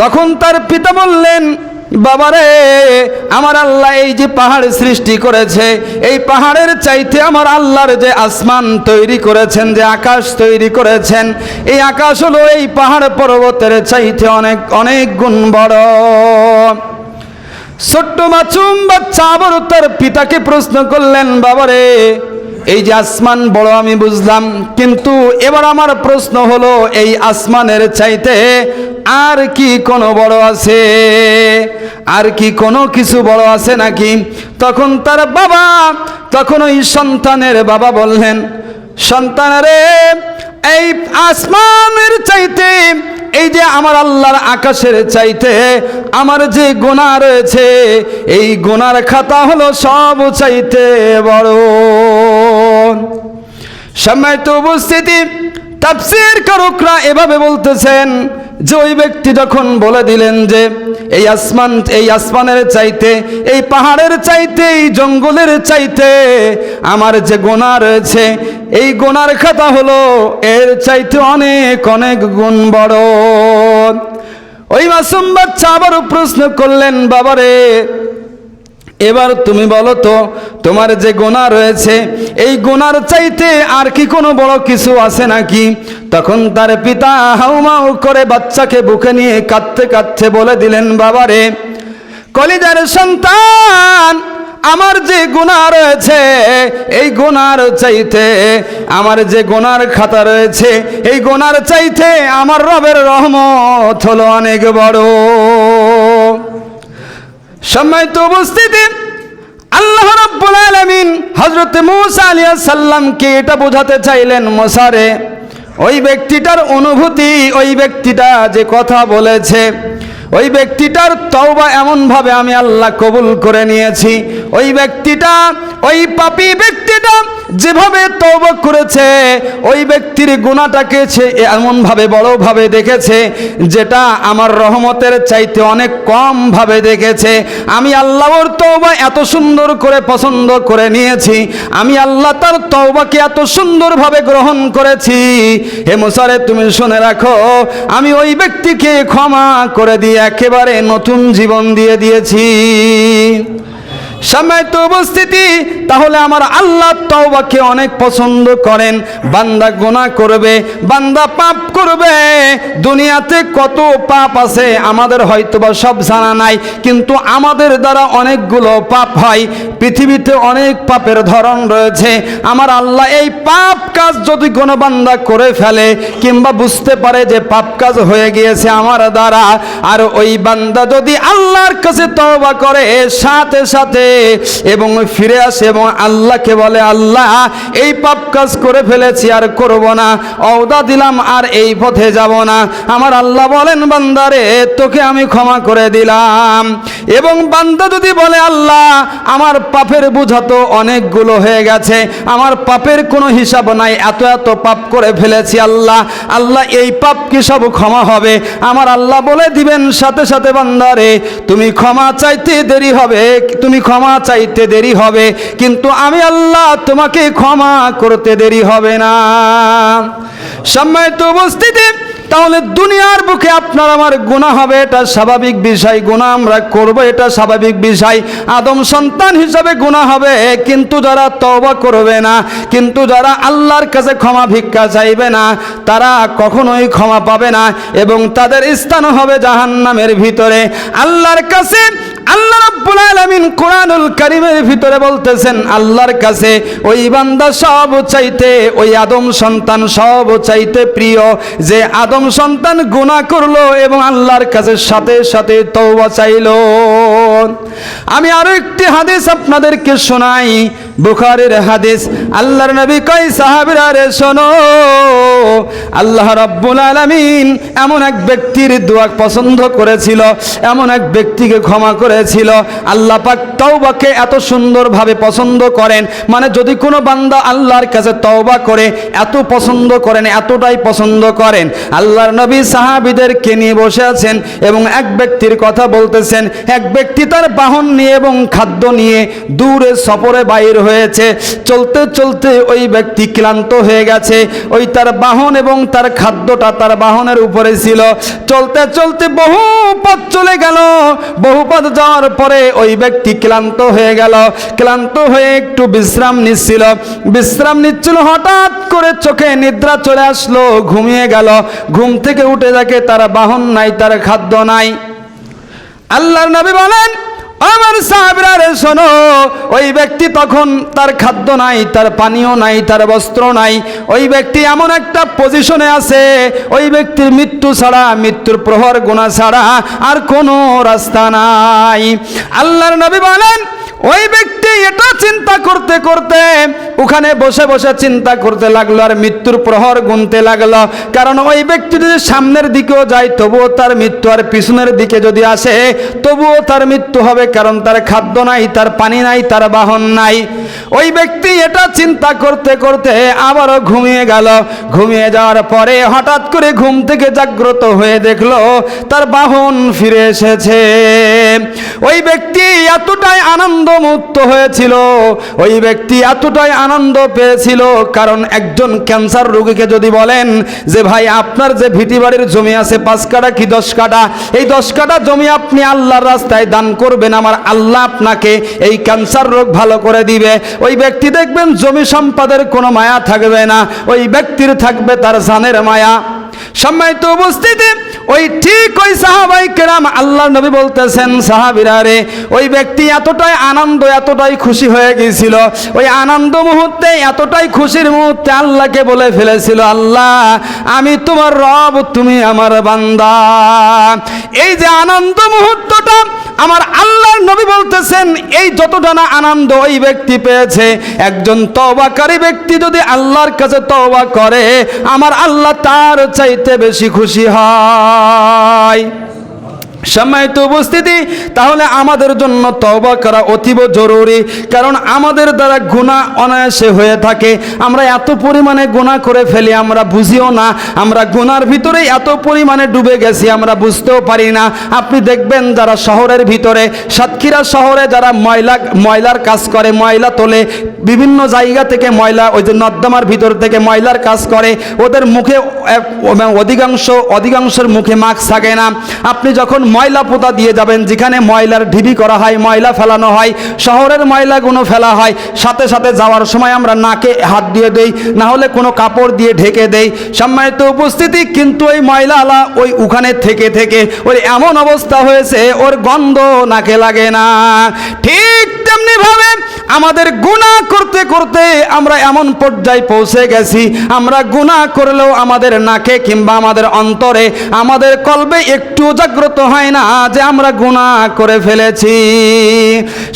Speaker 2: তখন তার পিতা বললেন, বাবারে, আমার আল্লাহ এই যে পাহাড় সৃষ্টি করেছে, এই পাহাড়ের চাইতে আমার আল্লাহর যে আসমান তৈরি করেছেন, যে আকাশ তৈরি করেছেন, এই আকাশ হলো এই পাহাড় পর্বতের চাইতে অনেক অনেক গুণ বড়। ছোট্ট মাসুম বাচ্চা আবার তার পিতাকে প্রশ্ন করলেন, বাবারে, এই যে আসমান বড় আমি বুঝলাম, কিন্তু এবার আমার প্রশ্ন হলো, এই আসমানের চাইতে আর কি কোনো বড় আছে? আর কি কোনো কিছু বড় আছে নাকি? তখন ওই সন্তানের বাবা বললেন, সন্তানেরে, এই আসমানের চাইতে, এই যে আমার আল্লাহর আকাশের চাইতে আমার যে গুনাহ রয়েছে, এই গুনার খাতা হলো সব চাইতে বড়। সম্মানিত উপস্থিতি, তাফসীর কারকরা এভাবে বলতেছেন যে ওই ব্যক্তি যখন বলে দিলেন যে এই আসমানের চাইতে, এই পাহাড়ের চাইতে, এই জঙ্গলের চাইতে আমার যে গুনাহ রয়েছে, এই গুনার খাতা হলো এর চাইতে অনেক অনেক গুণ বড়। ওই মাসুম বাচ্চা আবারও প্রশ্ন করলেন, বাবারে এবার তুমি বলো তো, তোমার যে গুনাহ রয়েছে এই গুনার চাইতে আর কি কোনো বড় কিছু আছে নাকি? তখন তার পিতা হাউমাউ করে বাচ্চাকে বুকে নিয়ে কাঁদতে কাঁদতে বলে দিলেন, বাবারে কলিজার সন্তান, আমার যে গুনাহ রয়েছে এই গুনার চাইতে, আমার যে গুনার খাতা রয়েছে এই গুনার চাইতে আমার রবের রহমত হলো অনেক বড়। সম্মানিত উপস্থিতি, আল্লাহ রাব্বুল আলামিন হযরত মূসা আলাইহিস সালামকে এটা বোঝাতে চাইলেন, মূসা রে, ওই ব্যক্তিটার অনুভূতি, ওই ব্যক্তিটা যে কথা বলেছে, ওই ব্যক্তিটার তওবা এমনভাবে আমি আল্লাহ কবুল করে নিয়েছি। ওই ব্যক্তিটা, ওই পাপী ব্যক্তিটা যেভাবে তওবা করেছে, ওই ব্যক্তির গুনাহটাকে সে এমনভাবে বড়ভাবে দেখেছে যেটা আমার রহমতের চাইতে অনেক কম ভাবে দেখেছে। আমি আল্লাহর তওবা এত সুন্দর করে পছন্দ করে নিয়েছি, আমি আল্লাহ তার তওবাকে এত সুন্দরভাবে গ্রহণ করেছি। হে মূসা রে, তুমি শুনে রাখো, আমি ওই ব্যক্তিকে ক্ষমা করে দিয়ে একেবারে নতুন জীবন দিয়ে দিয়েছি। সম্মানিত উপস্থিতি, তাহলে আমার আল্লাহ তওবাকে অনেক পছন্দ করেন। বান্দা গুনাহ করবে, বান্দা পাপ করবে, দুনিয়াতে কত পাপ আছে আমাদের হয়তোবা সব জানা নাই, কিন্তু আমাদের দ্বারা অনেকগুলো পাপ হয়। পৃথিবীতে অনেক পাপের ধরন রয়েছে। আমার আল্লাহ এই পাপ কাজ যদি কোনো বান্দা করে ফেলে কিংবা বুঝতে পারে যে পাপ কাজ হয়ে গিয়েছে আমার দ্বারা, আর ওই বান্দা যদি আল্লাহর কাছে তওবা করে সাথে সাথে এবং ফিরে আসে এবং আল্লাহকে বলে, আল্লাহ এই পাপ কাজ করে ফেলেছি আর করব না, ওয়াদা দিলাম আর এই পথে যাব না, আমার আল্লাহ বলেন, বান্দারে তোকে আমি ক্ষমা করে দিলাম। এবং বান্দা যদি বলে, আল্লাহ আমার পাপের বোঝা তো অনেকগুলো হয়ে গেছে, আমার পাপের কোনো হিসাব নাই, এত এত পাপ করে ফেলেছি, আল্লাহ আল্লাহ এই পাপ কি সব ক্ষমা হবে? আমার আল্লাহ বলে দিবেন সাথে সাথে, বান্দারে তুমি ক্ষমা চাইতে দেরি হবে, তুমি ক্ষমা চাইতে দেরি হবে, কিন্তু আমি আল্লাহ তোমাকে ক্ষমা করতে দেরি হবে না। সম্মানিত উপস্থিতি, তাহলে দুনিয়ার বুকে আপনার আমার গুনাহ হবে, এটা স্বাভাবিক বিষয়, গুনাহ আমরা করব, এটা স্বাভাবিক বিষয়। আদম সন্তান হিসাবে গুনাহ হবে, কিন্তু যারা তওবা করবে না, কিন্তু যারা আল্লাহর কাছে ক্ষমা ভিক্ষা চাইবে না, তারা কখনোই ক্ষমা পাবে না এবং তাদের স্থান হবে জাহান্নামের ভিতরে। আল্লাহর কাছে আল্লাহ রাব্বুল আলামিন কোরআনুল কারীমের ভিতরে বলতেছেন, আল্লাহর কাছে ওই বান্দা সব চাইতে, ওই আদম সন্তান সব চাইতে প্রিয়, যে আদম সন্তান গুনাহ করলো এবং আল্লাহর কাছে সাথে সাথে তওবা চাইলো। আমি আরো একটি হাদিস আপনাদেরকে শোনাই, বুখারীর হাদিস। আল্লাহর নবী কয়, সাহাবীরা রে শোনো, আল্লাহ রাব্বুল আলামিন এমন এক ব্যক্তির দোয়া পছন্দ করেছিল, এমন এক ব্যক্তিকে ক্ষমা করেছিল। আল্লাহ পাক তওবাকে এত সুন্দরভাবে পছন্দ করেন, মানে যদি কোনো বান্দা আল্লাহর কাছে তওবা করে এত পছন্দ করেন, এতটাই পছন্দ করেন। আল্লাহর নবী সাহাবীদেরকে নিয়ে বসে আছেন এবং এক ব্যক্তির কথা বলতেছেন। এক ব্যক্তি তার বাহন নিয়ে এবং খাদ্য নিয়ে দূরে সফরে বাইর হয়েছে। চলতে চলতে ওই ব্যক্তি ক্লান্ত হয়ে গেছে, ওই তার বাহন এবং তার খাদ্যটা তার বাহনের উপরে ছিল। চলতে চলতে বহু পথ চলে গেল, বহু পথ যাওয়ার পরে ওই ব্যক্তি ক্লান্ত হয়ে গেল, ক্লান্ত হয়ে একটু বিশ্রাম নিচ্ছিল, হঠাৎ করে চোখে নিদ্রা চলে আসলো, ঘুমিয়ে গেল। ঘুম থেকে উঠে দেখে তার বাহন নাই, তার খাদ্য নাই। আল্লাহর নবী বলেন, আমার সাহাবীরা রে শোনো, ওই ব্যক্তি তখন তার খাদ্য নাই, তার পানীয় নাই, তার বস্ত্র নাই। ওই ব্যক্তি এমন একটা পজিশনে আছে, ওই ব্যক্তির মৃত্যু ছাড়া, মৃত্যুর প্রহর গোনা ছাড়া আর কোনো রাস্তা নাই। আল্লাহর নবী বলেন, ওই ব্যক্তি এটা চিন্তা করতে করতে ওখানে বসে বসে চিন্তা করতে লাগলো আর মৃত্যুর প্রহর গুনতে লাগলো। কারণ ওই ব্যক্তি যদি সামনের দিকেও যায় তবুও তার মৃত্যু, আর পিছনের দিকে যদি আসে তবুও তার মৃত্যু হবে, কারণ তার খাদ্য নাই, তার পানি নাই, তার বাহন নাই। ওই ব্যক্তি এটা চিন্তা করতে করতে আবারও ঘুমিয়ে গেল। ঘুমিয়ে যাওয়ার পরে হঠাৎ করে ঘুম থেকে জাগ্রত হয়ে দেখলো তার বাহন ফিরে এসেছে। ওই ব্যক্তি এতটাই আনন্দমুক্ত হয়েছিল, ওই ব্যক্তি এতটাই আনন্দ পেয়েছিল, কারণ একজন ক্যান্সার রোগীকে যদি বলেন যে ভাই আপনার যে ভিটি বাড়ির জমি আছে 5 কাঠা কি 10 কাঠা, এই 10 কাঠা জমি আপনি আল্লাহর রাস্তায় দান করবেন, আমার আল্লাহ আপনাকে এই ক্যান্সার রোগ ভালো করে দিবে। ওই ব্যক্তি দেখবেন জমি সম্পদের কোনো মায়া থাকবে না, ওই ব্যক্তির থাকবে তার জানের মায়া। সম্মানিত উপস্থিতি, ওই ঠিক ওই সাহাবাই কেরাম আল্লাহর নবী বলতেছেন সাহাবীরা রে, ওই ব্যক্তি এতটাই আনন্দ এতটাই খুশি হয়ে গিয়েছিল, ওই আনন্দ মুহূর্তে এতটাই খুশির মুহূর্তে আল্লাহকে বলে ফেলেছিল, আল্লাহ আমি তোমার রব, তুমি আমার বান্দা। এই যে আনন্দ মুহূর্তটা আমার আল্লাহর নবী বলতেছেন, এই যতটা না আনন্দ ওই ব্যক্তি পেয়েছে, একজন তওবাকারী ব্যক্তি যদি আল্লাহর কাছে তওবা করে আমার আল্লাহ তার চাইতে বেশি খুশি হয়। সম্মানিত উপস্থিতি, তাহলে আমাদের জন্য তওবা করা অতীব জরুরি, কারণ আমাদের দ্বারা গুনাহ অনায়াসে হয়ে থাকে। আমরা এত পরিমাণে গুনাহ করে ফেলি আমরা বুঝিও না, আমরা গুনার ভিতরে এত পরিমাণে ডুবে গেছি আমরা বুঝতেও পারি না। আপনি দেখবেন যারা শহরের ভিতরে, সাতক্ষীরা শহরে যারা ময়লার কাজ করে, ময়লা তোলে, বিভিন্ন জায়গা থেকে ময়লা, ওই যে নর্দমার ভিতর থেকে ময়লার কাজ করে, ওদের মুখে অধিকাংশের মুখে মাস্ক থাকে না। আপনি যখন ময়লা পোতা দিয়ে যাবেন, যেখানে ময়লার ঢিবি করা হয়, ময়লা ফেলানো হয়, শহরের ময়লাগুলো ফেলা হয়, সাথে সাথে যাওয়ার সময় আমরা নাকে হাত দিয়ে দেই, না হলে কোনো কাপড় দিয়ে ঢেকে দেই। সম্মানিত উপস্থিতি, কিন্তু ওই ময়লাওয়ালা ওই ওখানে থেকে থেকে ওর এমন অবস্থা হয়েছে ওর গন্ধ নাকে লাগে না। ঠিক তেমনি ভাবে আমাদের গুনাহ করতে করতে আমরা এমন পর্যায়ে পৌঁছে গেছি, আমরা গুনাহ করলেও আমাদের নাকে কিংবা আমাদের অন্তরে, আমাদের কলবে একটু জাগ্রত হয় না যে আমরা গুনাহ করে ফেলেছি।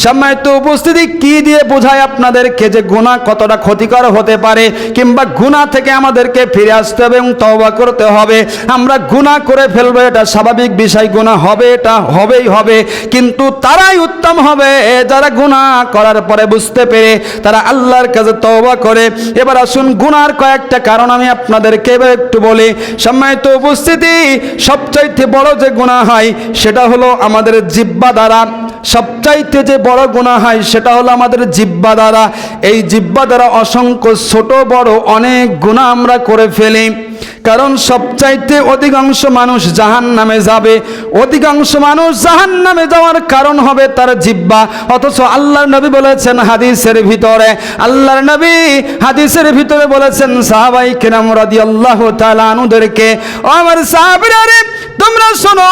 Speaker 2: সম্মানিত উপস্থিতি, কি দিয়ে বোঝায় আপনাদেরকে যে গুনাহ কতটা ক্ষতিকর হতে পারে, কিংবা গুনাহ থেকে আমাদেরকে ফিরে আসতে হবে এবং তওবা করতে হবে। আমরা গুনাহ করে ফেলবো, এটা স্বাভাবিক বিষয়, গুনাহ হবে, এটা হবেই হবে, কিন্তু তারাই উত্তম হবে যারা গুনাহ করার পরে বুঝতে পেরে তারা আল্লাহর কাছে তওবা করে। এবার আসুন গুনার কয়েকটা কারণ আমি আপনাদেরকে এবার একটু বলি। সম্মানিত উপস্থিতি, সবচাইতে বড় যে গুনাহ হয় সেটা হলো আমাদের জিহ্বা দ্বারা। সবচাইতে যে বড় গুনাহ হয় সেটা হলো আমাদের জিহ্বা দ্বারা। এই জিহ্বা দ্বারা অসংখ্য ছোট বড় অনেক গুনাহ আমরা করে ফেলি। কারণ সবচাইতে অধিকাংশ মানুষ জাহান্নামে যাবে, অধিকাংশ মানুষ জাহান্নামে যাওয়ার কারণ হবে তার জিহ্বা। অথচ আল্লাহর নবী বলেছেন হাদিসের ভিতরে, আল্লাহর নবী হাদিসের ভিতরে বলেছেন সাহাবাই কেরাম রাদিয়াল্লাহু তাআলা আনহুদেরকে, ও আমার সাহাবীরা রে, তোমরা শোনো,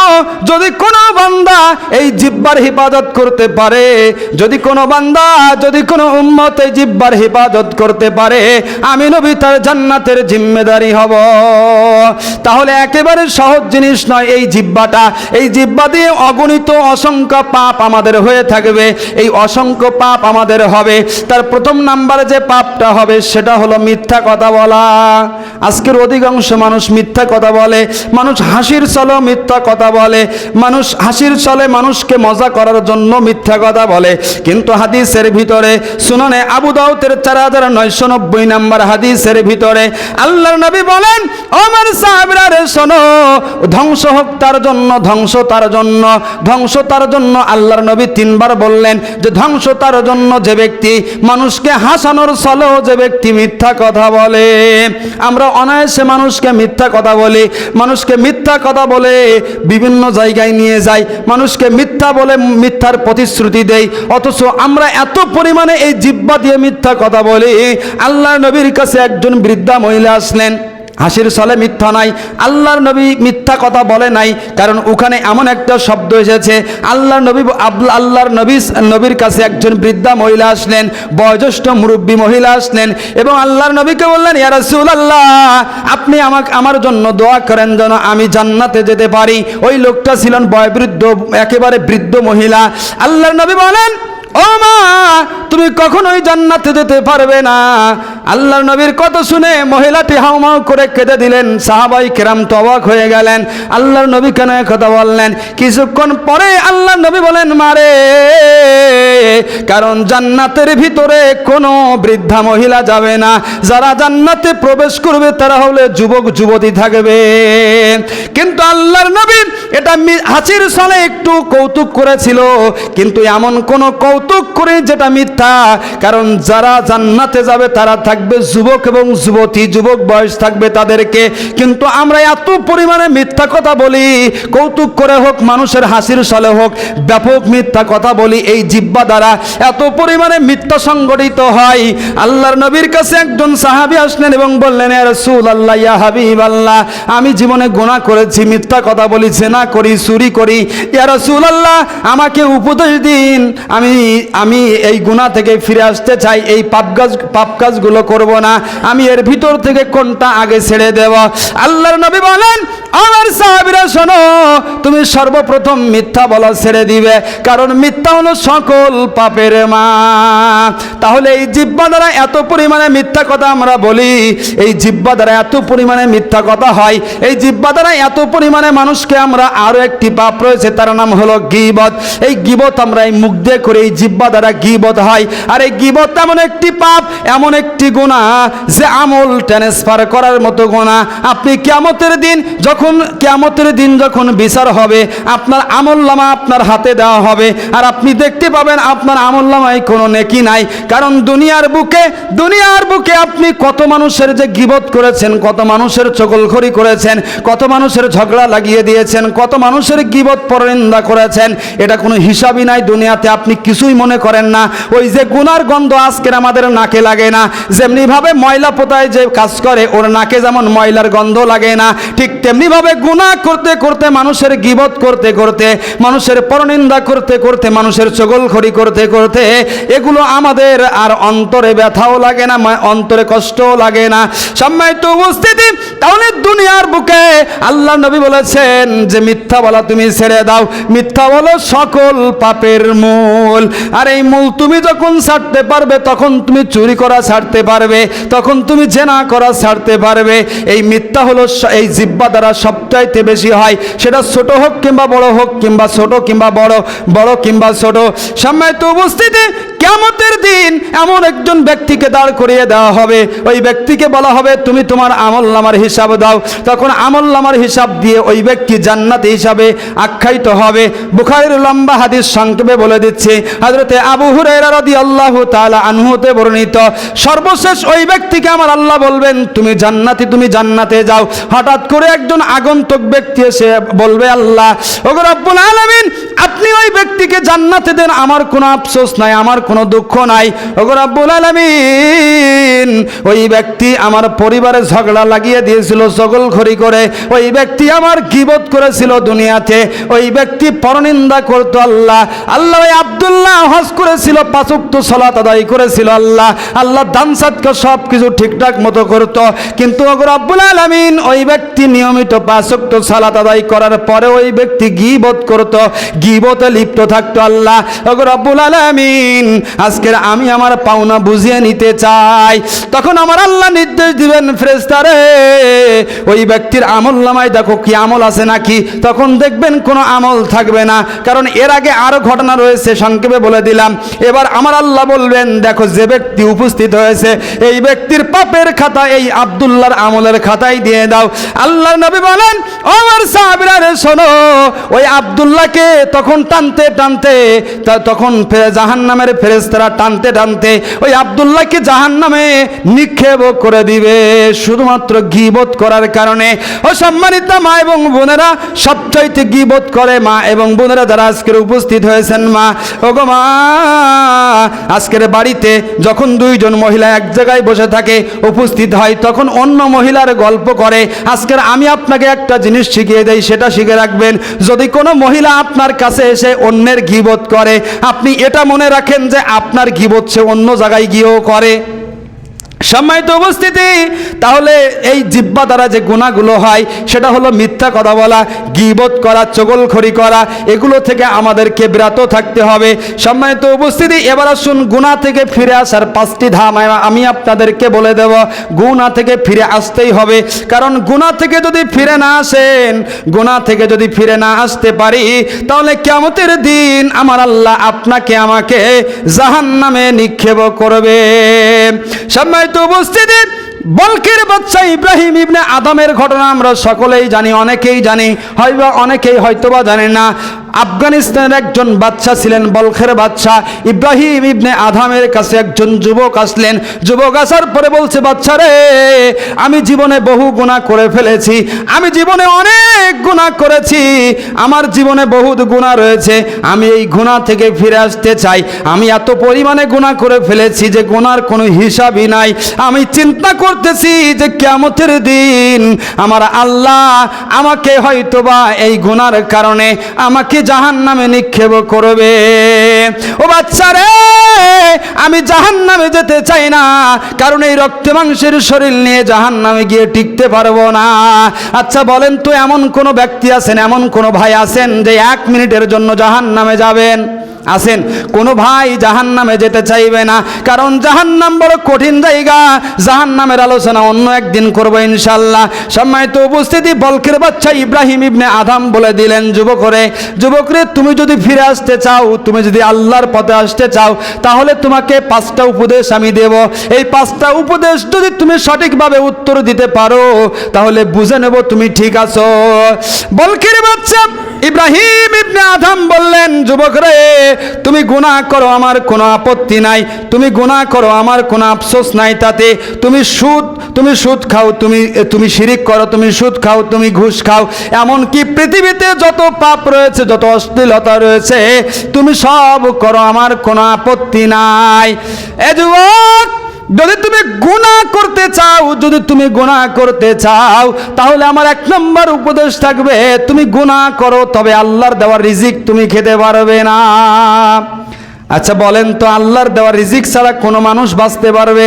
Speaker 2: যদি কোনো বান্দা এই জিহ্বার হিফাজত করতে পারে, যদি কোনো বান্দা, যদি কোনো উম্মত এই জিহ্বার হিফাজত করতে পারে, আমি নবী তার জান্নাতের জিম্মেদারি হব। তাহলে একেবারে সহজ জিনিস নয় এই জিহ্বাটা। এই জিহ্বা দিয়ে অগণিত অসংখ্য পাপ আমাদের হয়ে থাকবে। এই অসংখ্য পাপ আমাদের হবে। তার প্রথম নাম্বারে যে পাপটা হবে সেটা হলো মিথ্যা কথা বলা। আজকের অধিকাংশ মানুষ মিথ্যা কথা বলে, মানুষ হাসির ছলে মিথ্যা কথা বলে, মানুষ হাসির ছলে মানুষকে মজা করার জন্য মিথ্যা কথা বলে। কিন্তু হাদিসের ভিতরে সুনানে আবু দাউদের 4990 নম্বর হাদিসের ভিতরে আল্লাহর নবী বলেন, আমার সাহাবীরা রে শোনো, ধ্বংস হোক তার জন্য, ধ্বংস তার জন্য, ধ্বংস তার জন্য। আল্লাহর নবী 3 বার বললেন যে ধ্বংস তার জন্য যে ব্যক্তি মানুষকে হাসানোর ছলেও যে ব্যক্তি মিথ্যা কথা বলে। আমরা অনায়াসে মানুষকে মিথ্যা কথা বলি, মানুষকে মিথ্যা কথা বলে বিভিন্ন জায়গায় নিয়ে যাই, মানুষকে মিথ্যা বলে মিথ্যার প্রতিশ্রুতি দেই। অথচ আমরা এত পরিমাণে এই জিহ্বা দিয়ে মিথ্যা কথা বলি। আল্লাহর নবীর কাছে একজন বৃদ্ধা মহিলা আসলেন, হাসির ছলে মিথ্যা নাই, আল্লাহর নবী মিথ্যা কথা বলে নাই, কারণ ওখানে এমন একটা শব্দ এসেছে। আল্লাহর নবীর কাছে একজন বৃদ্ধা মহিলা আসলেন, বয়োজ্যেষ্ঠ মুরব্বী মহিলা আসলেন এবং আল্লাহর নবীকে বললেন, ইয়া রাসূলুল্লাহ, আপনি আমার জন্য দোয়া করেন যেন আমি জান্নাতে যেতে পারি। ওই লোকটা ছিলেন বয়োবৃদ্ধ, একেবারে বৃদ্ধ মহিলা। আল্লাহর নবী বলেন, ও মা, তুমি কখনোই জান্নাতে যেতে পারবে না। আল্লাহর নবীর কথা শুনে মহিলাটি হাউমাউ করে কেঁদে দিলেন। সাহাবাই কেরাম তো অবাক হয়ে গেলেন, আল্লাহর নবী কেন কথা বললেন? কিছুক্ষণ পরে আল্লাহর নবী বলেন, মারে, কারণ জান্নাতের ভিতরে কোনো বৃদ্ধা মহিলা যাবে না। যারা জান্নাতে প্রবেশ করবে তারা হলে যুবক যুবতী থাকবে। কিন্তু আল্লাহর নবী এটা হাসির ছলে একটু কৌতুক করেছিল, কিন্তু এমন কোন কৌতুক করে যেটা মিথ্যা। কারণ যারা জান্নাতে যাবে তারা থাকবে যুবক এবং যুবতী, যুবক বয়স থাকবে তাদেরকে। কিন্তু আমরা এত পরিমাণে মিথ্যা কথা বলি, কৌতুক করে হোক, মানুষের হাসির ছলে হোক, ব্যাপক মিথ্যা কথা বলি। এই জিহ্বা দ্বারা এত পরিমাণে মিথ্যা সংগঠিত হয়। আল্লাহর নবীর কাছে একজন সাহাবী আসলেন এবং বললেন, ইয়া রাসূলুল্লাহ, ইয়া হাবিবাল্লাহ, আমি জীবনে গুনাহ করেছি, মিথ্যা কথা বলি, জিনা করি, চুরি করি। ইয়া রাসূলুল্লাহ, আমাকে উপদেশ দিন, আমি এই গুনাহ থেকে ফিরে আসতে চাই, এই পাপ কাজগুলো করব না। আমি এর ভিতর থেকে কোনটা আগে ছেড়ে দেব? আল্লাহর নবী বলেন, আমার সাহাবীরা শোনো, তুমি সর্বপ্রথম মিথ্যা বলা ছেড়ে দিবে, কারণ মিথ্যা হলো সকল পাপের মা। তাহলে এই জিহ্বা দ্বারা এত পরিমাণে মিথ্যা কথা আমরা বলি, এই জিহ্বা দ্বারা এত পরিমাণে মিথ্যা কথা হয়, এই জিহ্বা দ্বারা এত পরিমাণে মানুষকে আমরা, আরো একটি পাপ রয়েছে তার নাম হলো গীবত। এই গীবত আমরা এই মুখ দিয়ে করে, এই জিহ্বা দ্বারা গীবত হয়। আর এই গীবত এমন একটি পাপ, এমন একটি গুনাহ যে আমল ট্রান্সফার করার মতো গুনাহ। আপনি কিয়ামতের দিন যখন বিচার হবে, আপনার আমলনামা আপনার হাতে দেওয়া হবে, আর আপনি দেখতে পাবেন আপনার আমলনামায় কোনো নেকি নাই। কারণ দুনিয়ার বুকে আপনি কত মানুষের যে গীবত করেছেন, কত মানুষের চগলখড়ি করেছেন, কত মানুষের ঝগড়া লাগিয়ে দিয়েছেন, কত মানুষের গীবত পরনিন্দা করেছেন, এটা কোনো হিসাবই নাই দুনিয়াতে। আপনি কিছুই মনে করেন না। ওই যে গুনার গন্ধ আজকের আমাদের নাকে লাগে না, যেমনি ভাবে ময়লা পোতায় যে কাজ করে ওর নাকে যেমন ময়লার গন্ধ লাগে না, ঠিক তেমনি ভাবে গুনাহ করতে করতে, মানুষের গীবত করতে করতে, মানুষের পরনিন্দা করতে করতে, মানুষের চগলখড়ি করতে করতে, এগুলো আমাদের আর অন্তরে ব্যথাও লাগে না, অন্তরে কষ্টও লাগে না। সম্মানিত উপস্থিতি, তাহলে দুনিয়ার বুকে আল্লাহ নবী বলেছেন যে মিথ্যা বলা তুমি ছেড়ে দাও। মিথ্যা বলো সকল পাপের মূল। আর এই মূল তুমি যখন ছাড়তে পারবে, তখন তুমি চুরি করা ছাড়তে পারবে, তখন তুমি জিনা করা ছাড়তে পারবে। এই মিথ্যা হলো এই জিহ্বা দ্বারা সবচাইতে বেশি হয়, সেটা ছোট হোক কিংবা বড় হোক, কিংবা ছোট কিংবা বড়, বড় কিংবা ছোট। সম্মানিত উপস্থিতি, কিয়ামতের দিন এমন একজন ব্যক্তিকে দাঁড় করিয়ে দেওয়া হবে, ওই ব্যক্তিকে বলা হবে তুমি তোমার আমলনামার হিসাব দাও। তখন আমলনামার হিসাব দিয়ে ওই ব্যক্তি জান্নাতি হিসাবে আখ্যায়িত হবে। বুখারীর লম্বা হাদিস সংক্ষেপে বলে দিচ্ছি। হযরতে আবু হুরায়রা রাদিয়াল্লাহু তাআলা আনহু হতে বর্ণিত, সর্বশেষ ওই ব্যক্তিকে আমার আল্লাহ বলবেন তুমি জান্নাতি, তুমি জান্নাতে যাও। হঠাৎ করে একজন আগন্তুক ব্যক্তি এসে বলবে, আল্লাহ, ওগো রব্বুল আলামিন, আপনি ওই ব্যক্তিকে জান্নাতে দেন, আমার কোনো আফসোস নাই, আমার কোনো দুঃখ নাই। ওগো রব্বুল আলামিন, ওই ব্যক্তি আমার পরিবারে ঝগড়া লাগিয়ে দিয়েছিল চগলখড়ি করে, ওই ব্যক্তি আমার গীবত করেছিল দুনিয়াতে, ওই ব্যক্তি পরনিন্দা করতো। আল্লাহ, ওই আব্দুল্লাহ হজ করেছিল, 5 ওয়াক্ত সালাত আদায় করেছিল, আল্লাহ দান সাদকা সব কিছু ঠিকঠাক মতো করতো। কিন্তু ওগো রব্বুল আলামিন, ওই ব্যক্তি নিয়মিত 5 ওয়াক্ত সালাত আদায় করার পরে ওই ব্যক্তি গীবত করতো, গীবতে লিপ্ত থাকতো। আল্লাহ, ওগো রব্বুল আলামিন, আজকের আমি আমার পাওনা বুঝিয়ে নিতে চাই। তখন আমার আল্লাহ নির্দেশ দিবেন, ফেরেশতারে ওই ব্যক্তির আমলনামায় দেখো কি আমল আছে নাকি। তখন দেখবেন কোনো আমল থাকবে না, কারণ এর আগে আরো ঘটনা রয়েছে, সংক্ষেপে বলে দিলাম। এবার আমার আল্লাহ বলবেন, দেখো যে ব্যক্তি উপস্থিত হয়েছে, এই ব্যক্তির পাপের খাতা এই আব্দুল্লাহর আমলের খাতায় দিয়ে দাও। আল্লাহর নবী বলেন, ও আমার সাহাবীরা রে শোনো, ওই আব্দুল্লাহকে তখন টানতে টানতে, তখন জাহান্নামের ফেরেশতারা টানতে টানতে ওই আব্দুল্লাহকে জাহান্নামে নিক্ষেপ করে দিবে, শুধুমাত্র গীবত করার কারণে। ও সম্মানিত মা এবং বোনেরা, সবচাইতে গীবত করে মা এবং বোনেরা যারা আজকের উপস্থিত হয়েছেন। মা, ওগো মা, আজকের বাড়িতে যখন 2 জন মহিলা এক জায়গায় বসে থাকে, উপস্থিত হয়, তখন অন্য মহিলার গল্প করে। আজকের আমি আপনাকে একটা জিনিস শিখিয়ে দেই, সেটা শিখে রাখবেন। যদি কোনো মহিলা আপনার কাছে এসে অন্যের গীবত করে, আপনি এটা মনে রাখেন যে আপনার গীবত সে অন্য জায়গায় গিয়েও করে। সম্মানিত উপস্থিতি, তাহলে এই জিহ্বা দ্বারা যে গুনাহগুলো হয় সেটা হলো মিথ্যা কথা বলা, গীবত করা, চগলখড়ি করা, এগুলো থেকে আমাদেরকে বিরত থাকতে হবে। সম্মানিত উপস্থিতি, এবার আসুন গুনাহ থেকে ফিরে আসার 5টি ধাপ আমি আপনাদেরকে বলে দেব। গুনাহ থেকে ফিরে আসতেই হবে, কারণ গুনাহ থেকে যদি ফিরে না আসেন, গুনাহ থেকে যদি ফিরে না আসতে পারি, তাহলে কিয়ামতের দিন আমার আল্লাহ আপনাকে আমাকে জাহান্নামে নিক্ষেপ করবে। সম্মানিত উপস্থিতি, বলকের বাচ্চা ইব্রাহিম ইবনে আদমের ঘটনা আমরা সকলেই জানি, অনেকেই জানি, হয়তো অনেকেই হয়তোবা জানেন না। আফগানিস্তানের একজন বাচ্চা ছিলেন, বলখের বাচ্চা ইব্রাহিম ইবনে আদমের কাছে একজন যুবক আসলেন। যুবক আসার পরে বলছে, বাচ্চা রে, আমি জীবনে বহু গুনাহ করে ফেলেছি, আমি জীবনে অনেক গুনাহ করেছি, আমার জীবনে বহুত গুনাহ রয়েছে, আমি এই গুনাহ থেকে ফিরে আসতে চাই। আমি এত পরিমাণে গুনাহ করে ফেলেছি যে গুনার কোনো হিসাবই নাই। আমি চিন্তা করতেছি যে কিয়ামতের দিন আমার আল্লাহ আমাকে হয়তোবা এই গুনার কারণে আমাকে জাহান্নামে নিক্ষেপ করবে। ও বাচ্চা রে, আমি জাহান্নামে যেতে চাই না, কারণ এই রক্ত মাংসের শরীর নিয়ে জাহান্নামে গিয়ে টিকতে পারবো না। আচ্ছা বলেন তো, এমন কোন ব্যক্তি আছেন, এমন কোন ভাই আছেন যে 1 মিনিটের জন্য জাহান্নামে যাবেন? আছেন? কোন ভাই জাহান্নামে যেতে চাইবে না, কারণ জাহান্নাম বড় কঠিন জায়গা। জাহান্নামের আলোচনা অন্য একদিন করবো ইনশাআল্লাহ। সম্মানিত উপস্থিতি, বলকের বাচ্চা ইব্রাহিম ইবনে আদম বলে দিলেন, যুবকরে, তুমি যদি ফিরে আসতে চাও, তুমি যদি আল্লাহর পথে আসতে চাও, তাহলে তোমাকে 5টা উপদেশ আমি দেব। এই 5টা উপদেশ যদি তুমি সঠিকভাবে উত্তর দিতে পারো, তাহলে বুঝে নেব তুমি ঠিক আছো। বলকের বাচ্চা ইব্রাহিম ইবনে আদম বললেন, যুবকরে, তুমি গুনাহ করো, আমার কোনো আপত্তি নাই, তুমি গুনাহ করো, আমার কোনো আফসোস নাই তাতে। তুমি সুদ খাও, তুমি শিরিক করো, তুমি সুদ খাও, তুমি ঘুষ খাও, এমনকি পৃথিবীতে যত পাপ রয়েছে, যত অশ্লীলতা রয়েছে, তুমি সব করো, আমার কোনো আপত্তি নাই। এ যুবক, যদি তুমি গুনাহ করতে চাও, তাহলে আমার 1 নম্বর উপদেশ থাকবে, তুমি গুনাহ করো, তবে আল্লাহর দেওয়া রিজিক তুমি খেতে পারবে না। আচ্ছা বলেন তো, আল্লাহর দেওয়া রিজিক ছাড়া কোনো মানুষ বাঁচতে পারবে?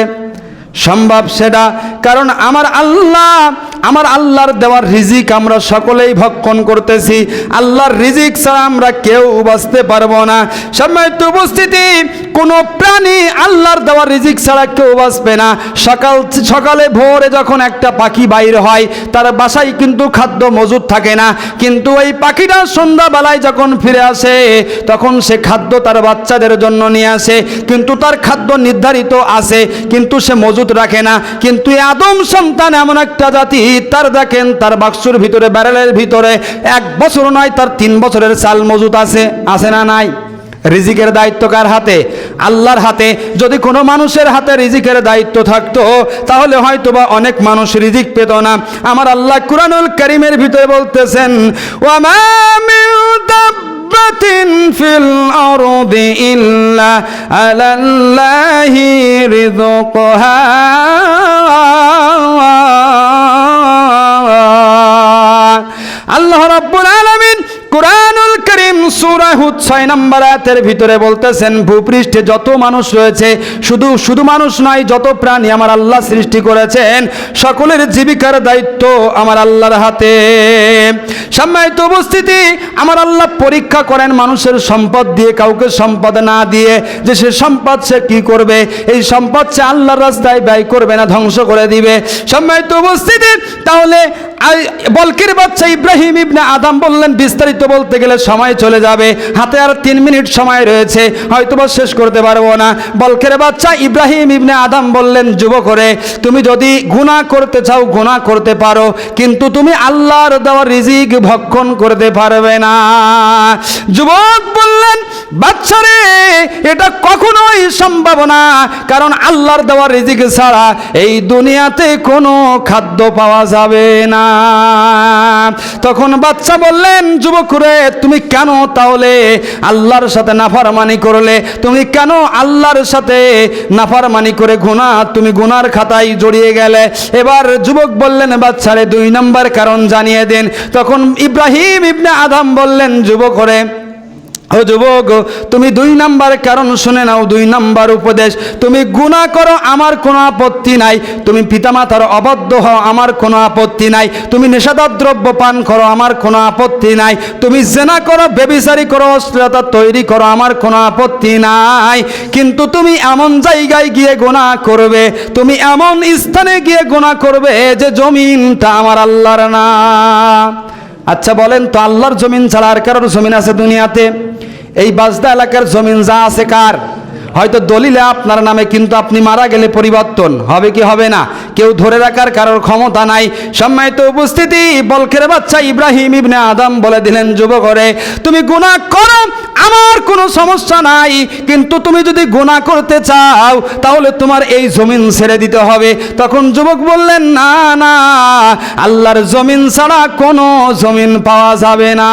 Speaker 2: সম্ভব সেটা? কারণ আমার আল্লাহর দেওয়ার রিজিক আমরা সকলেই ভক্ষণ করতেছি। আল্লাহর রিজিক ছাড়া আমরা কেউ বাঁচতে পারবো না। সম্মানিত উপস্থিতি, কোনো প্রাণী আল্লাহর দেওয়ার রিজিক ছাড়া কেউ বাঁচবে না। সকালে ভোরে যখন একটা পাখি বাইর হয়, তার বাসায় কিন্তু খাদ্য মজুদ থাকে না, কিন্তু ওই পাখিটা সন্ধ্যাবেলায় যখন ফিরে আসে, তখন সে খাদ্য তার বাচ্চাদের জন্য নিয়ে আসে, কিন্তু তার খাদ্য নির্ধারিত আছে, কিন্তু সে মজুদ রাখে না। কিন্তু আদম সন্তান এমন একটা জাতি, তার দেখেন তার বাক্সুর ভিতরে, ব্যারেলের ভিতরে 1 বছর নয়, তার 3 বছরের চাল মজুদ আছে না নাই? রিজিকের দায়িত্ব কার হাতে? আল্লাহর হাতে। যদি কোনো মানুষের হাতে রিজিকের দায়িত্ব থাকতো, তাহলে হয়তোবা অনেক মানুষ রিজিক পেত না। আমার আল্লাহ কুরআনুল কারীমের ভিতরে বলতেছেন, ওয়া মা মিন দাব্বাতিন ফিল আরদি ইল্লা আলাল্লাহি রিজকুহা। আল্লাহ রাব্বুল আলামিন কুরআনুল কারীম সূরা হুদ 6 নম্বর আয়াতের ভিতরে বলতেছেন, ভূপৃষ্ঠে যত মানুষ রয়েছে, শুধু মানুষ নয়, যত প্রাণী আমার আল্লাহ সৃষ্টি করেছেন, সকলের জীবিকার দায়িত্ব আমার আল্লাহর হাতে। সম্মানিত উপস্থিতি, আমার আল্লাহ পরীক্ষা করেন মানুষের সম্পদ দিয়ে, কাউকে সম্পদ না দিয়ে, যে সে সম্পদ সে কি করবে। এই সম্পদ সে আল্লাহর রাস্তায় ব্যয় করবে না, ধ্বংস করে দিবে। সম্মানিত উপস্থিতি, তাহলে বলকের বাচ্চা ইব্রাহিম ইবনে আদম বললেন, বিস্তারিত বলতে গেলে সময় চলে যাবে, হাতে আর 3 মিনিট সময় রয়েছে, হয়তোবা শেষ করতে পারবো না। বলকের বাচ্চা ইব্রাহিম ইবনে আদম বললেন, যুবকরে, তুমি যদি গুনাহ করতে চাও, গুনাহ করতে পারো, কিন্তু তুমি আল্লাহর দেওয়া রিজিক ভক্ষণ করতে পারবে না। যুবক বললেন, বাচ্চারে, এটা কখনোই সম্ভব না, কারণ আল্লাহর দেওয়া রিজিক ছাড়া এই দুনিয়াতে কোনো খাদ্য পাওয়া যাবে না। তখন বাচ্চা বললেন, যুবকরে, তুমি কেন তাহলে আল্লাহর সাথে নাফরমানি করলে? তুমি কেন আল্লাহর সাথে নাফরমানি করে তুমি গুনার খাতায় জড়িয়ে গেলে? এবার যুবক বললেন, বাচ্চারে 2 নম্বর কারণ জানিয়ে দেন। তখন ইব্রাহিম ইবনে আদম বললেন, যুবকরে, ও যুবক, তুমি 2 নাম্বার কারণ শুনে নাও, 2 নাম্বার উপদেশ, তুমি গুনাহ করো আমার কোনো আপত্তি নাই, তুমি পিতামাতার অবাধ্য হও আমার কোনো আপত্তি নাই, তুমি নেশাদার দ্রব্য পান করো আমার কোনো আপত্তি নাই, তুমি জেনা করো, ব্যভিচারী করো, অশ্লীলতা তৈরি করো আমার কোনো আপত্তি নাই, কিন্তু তুমি এমন জায়গায় গিয়ে গুনাহ করবে, তুমি এমন স্থানে গিয়ে গুনাহ করবে যে জমিনটা আমার আল্লাহর না। আচ্ছা বলেন তো, আল্লাহর জমিন ছাড়া আর কারোর জমিন আছে দুনিয়াতে? এই বাজদা এলাকার জমিন যা আছে কার? হয়তো দলিলে আপনার নামে, কিন্তু আপনি মারা গেলে পরিবর্তন হবে কি হবে না? কেউ ধরে রাখার কারোর ক্ষমতা নাই। সম্মানিত উপস্থিতি, বলখের বাচ্চা ইব্রাহিম ইবনে আদম বলে দিলেন, যুবকরে তুমি গুনাহ করো আমার কোনো সমস্যা নাই, কিন্তু তুমি যদি গুনাহ করতে চাও তাহলে তোমার এই জমিন ছেড়ে দিতে হবে। তখন যুবক বললেন, না না, আল্লাহর জমিন ছাড়া কোনো জমিন পাওয়া যাবে না।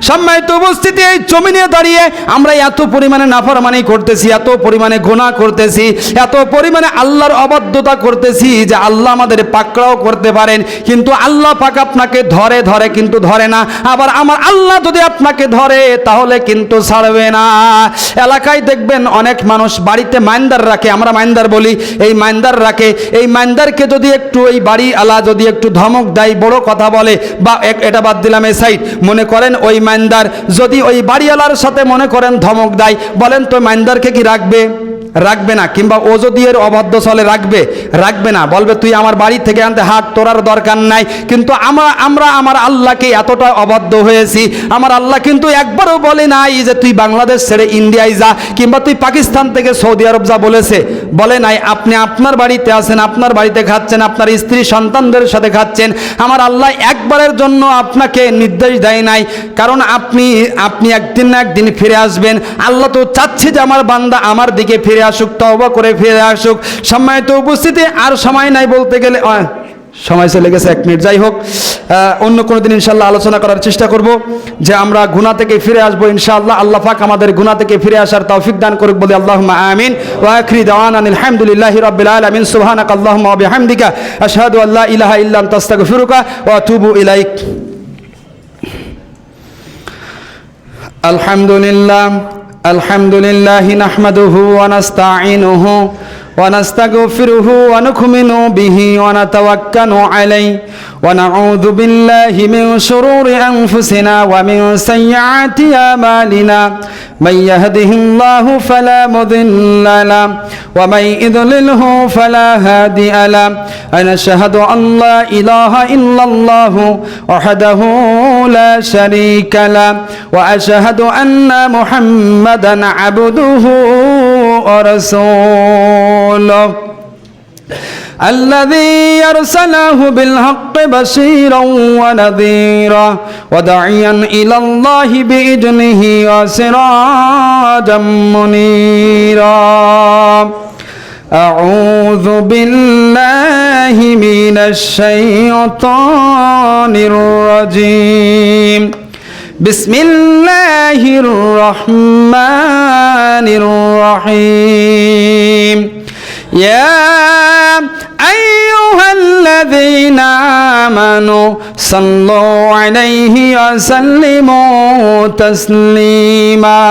Speaker 2: সম্মানিত উপস্থিতি, এই জমিনে দাঁড়িয়ে আমরা এত পরিমাণে নাফরমানি করতেছি, এত পরিমাণে গুনাহ করতেছি, এত পরিমাণে আল্লাহর অবাধ্যতা করতেছি যে আল্লাহ আমাদের পাকড়াও করতে পারেন, কিন্তু আল্লাহ পাক আপনাকে ধরে ধরে কিন্তু ধরে না। আবার আমার আল্লাহ যদি আপনাকে ধরে তাহলে কিন্তু ছাড়বে না। এলাকায় দেখবেন অনেক মানুষ বাড়িতে মাইন্দার রাখে, আমরা মাইন্দার বলি, এই মাইন্দার রাখে, এই মাইন্দারকে যদি একটু ওই বাড়ি আলা যদি একটু ধমক দেয়, বড় কথা বলে, বা এটা বাদ দিলাম এই সাইড, মনে করেন ওই মাইন্দার যদি ওই বাড়িওয়ালার সাথে মনে করেন ধমক দেয়, বলেন তো মাইন্দারকে কি রাখবে? রাখবে না। কিংবা ও যদি এর অবাধ্য চলে রাখবে না, বলবে তুই আমার বাড়ি থেকে আনতে হাট, তোর আর দরকার নাই। কিন্তু আমরা আমার আল্লাহকে এতটা অবাধ্য হয়েছি, আমার আল্লাহ কিন্তু একবারও বলে নাই যে তুই বাংলাদেশ ছেড়ে ইন্ডিয়ায় যা, কিংবা তুই পাকিস্তান থেকে সৌদি আরব যা, বলে নাই। আপনি আপনার বাড়িতে আছেন, আপনার বাড়িতে খাচ্ছেন, আপনার স্ত্রী সন্তানদের সাথে খাচ্ছেন, আমার আল্লাহ একবারের জন্য আপনাকে নির্দেশ দেয় নাই, কারণ আপনি একদিন না একদিন ফিরে আসবেন। আল্লাহ তো চাচ্ছে যে আমার বান্দা আমার দিকে ফিরে আসুক, তওবা করে ফিরে আসুক। সম্মানিত উপস্থিতি, আর সময় নাই বলতে গেলে, সময় চলে গেছে 1 মিনিট। যাই হোক, অন্য কোনো দিন ইনশাআল্লাহ আলোচনা করার চেষ্টা করব যে আমরা গুনাহ থেকে ফিরে আসবো ইনশাআল্লাহ। আল্লাহ পাক আমাদের গুনাহ থেকে ফিরে আসার তৌফিক দান করুক বলি আল্লাহুম্মা আমিন। ওয়া আখিরি দাওয়ানা আলহামদুলিল্লাহি রাব্বিল আলামিন। সুবহানাকা আল্লাহুম্মা ওয়া বিহামদিকা আশহাদু আল্লা ইলাহা ইল্লা আনতা আস্তাগফিরুকা ওয়া আতুবু ইলাইক। আলহামদুলিল্লাহি নাহমাদুহু ওয়া নাস্তাঈনুহু ونستغفره ونؤمن به ونتوكل عليه ونعوذ بالله من شرور أنفسنا ومن سيئات أعمالنا من يهده الله فلا مضل له ومن يضلله فلا هادي له ونشهد أن لا إله إلا الله وحده لا شريك له وأشهد أن محمدا عبده ورسوله الذي أرسله بالحق بشيرا ونذيرا وداعيا إلى الله بإذنه وسراجا منيرا أعوذ بالله من الشيطان الرجيم بسم الله الرحمن الرحيم يا أيها الذين آمنوا صلوا عليه وسلموا تسليما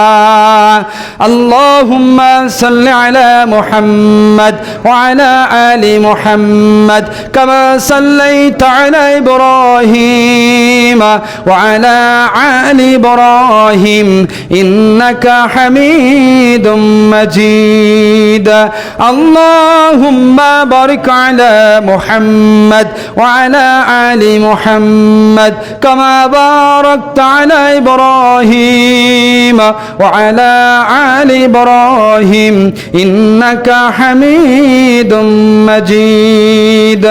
Speaker 2: اللهم صل على محمد وعلى آل محمد كما صليت على إبراهيم وعلى آل إبراهيم إنك حميد مجيد اللهم بارك على محمد وعلى آل محمد كما باركت على إبراهيم وعلى آل إبراهيم إنك حميد مجيد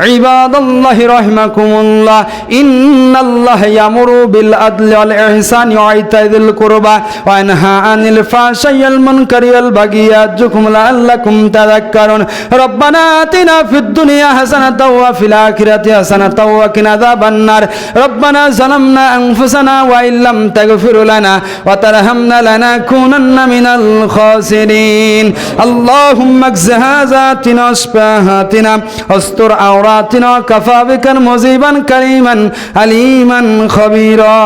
Speaker 2: عباد الله رحمكم الله إن الله يأمر بالعدل والإحسان وإيتاء ذي القربى وينهى عن الفحشاء والمنكر والبغي يعظكم لعلكم تذكرون ربنا آتنا في الدنيا حسنة وفي الآخرة حسنة وقنا عذاب النار ربنا ظلمنا أنفسنا وإن لم تغفر لنا وترحمنا لنكونن من الخاسرين اللهم اجز حاجاتنا واشفاهاتنا واستر عوراتنا وكفى بك مجيبا كريما عليما خبيرا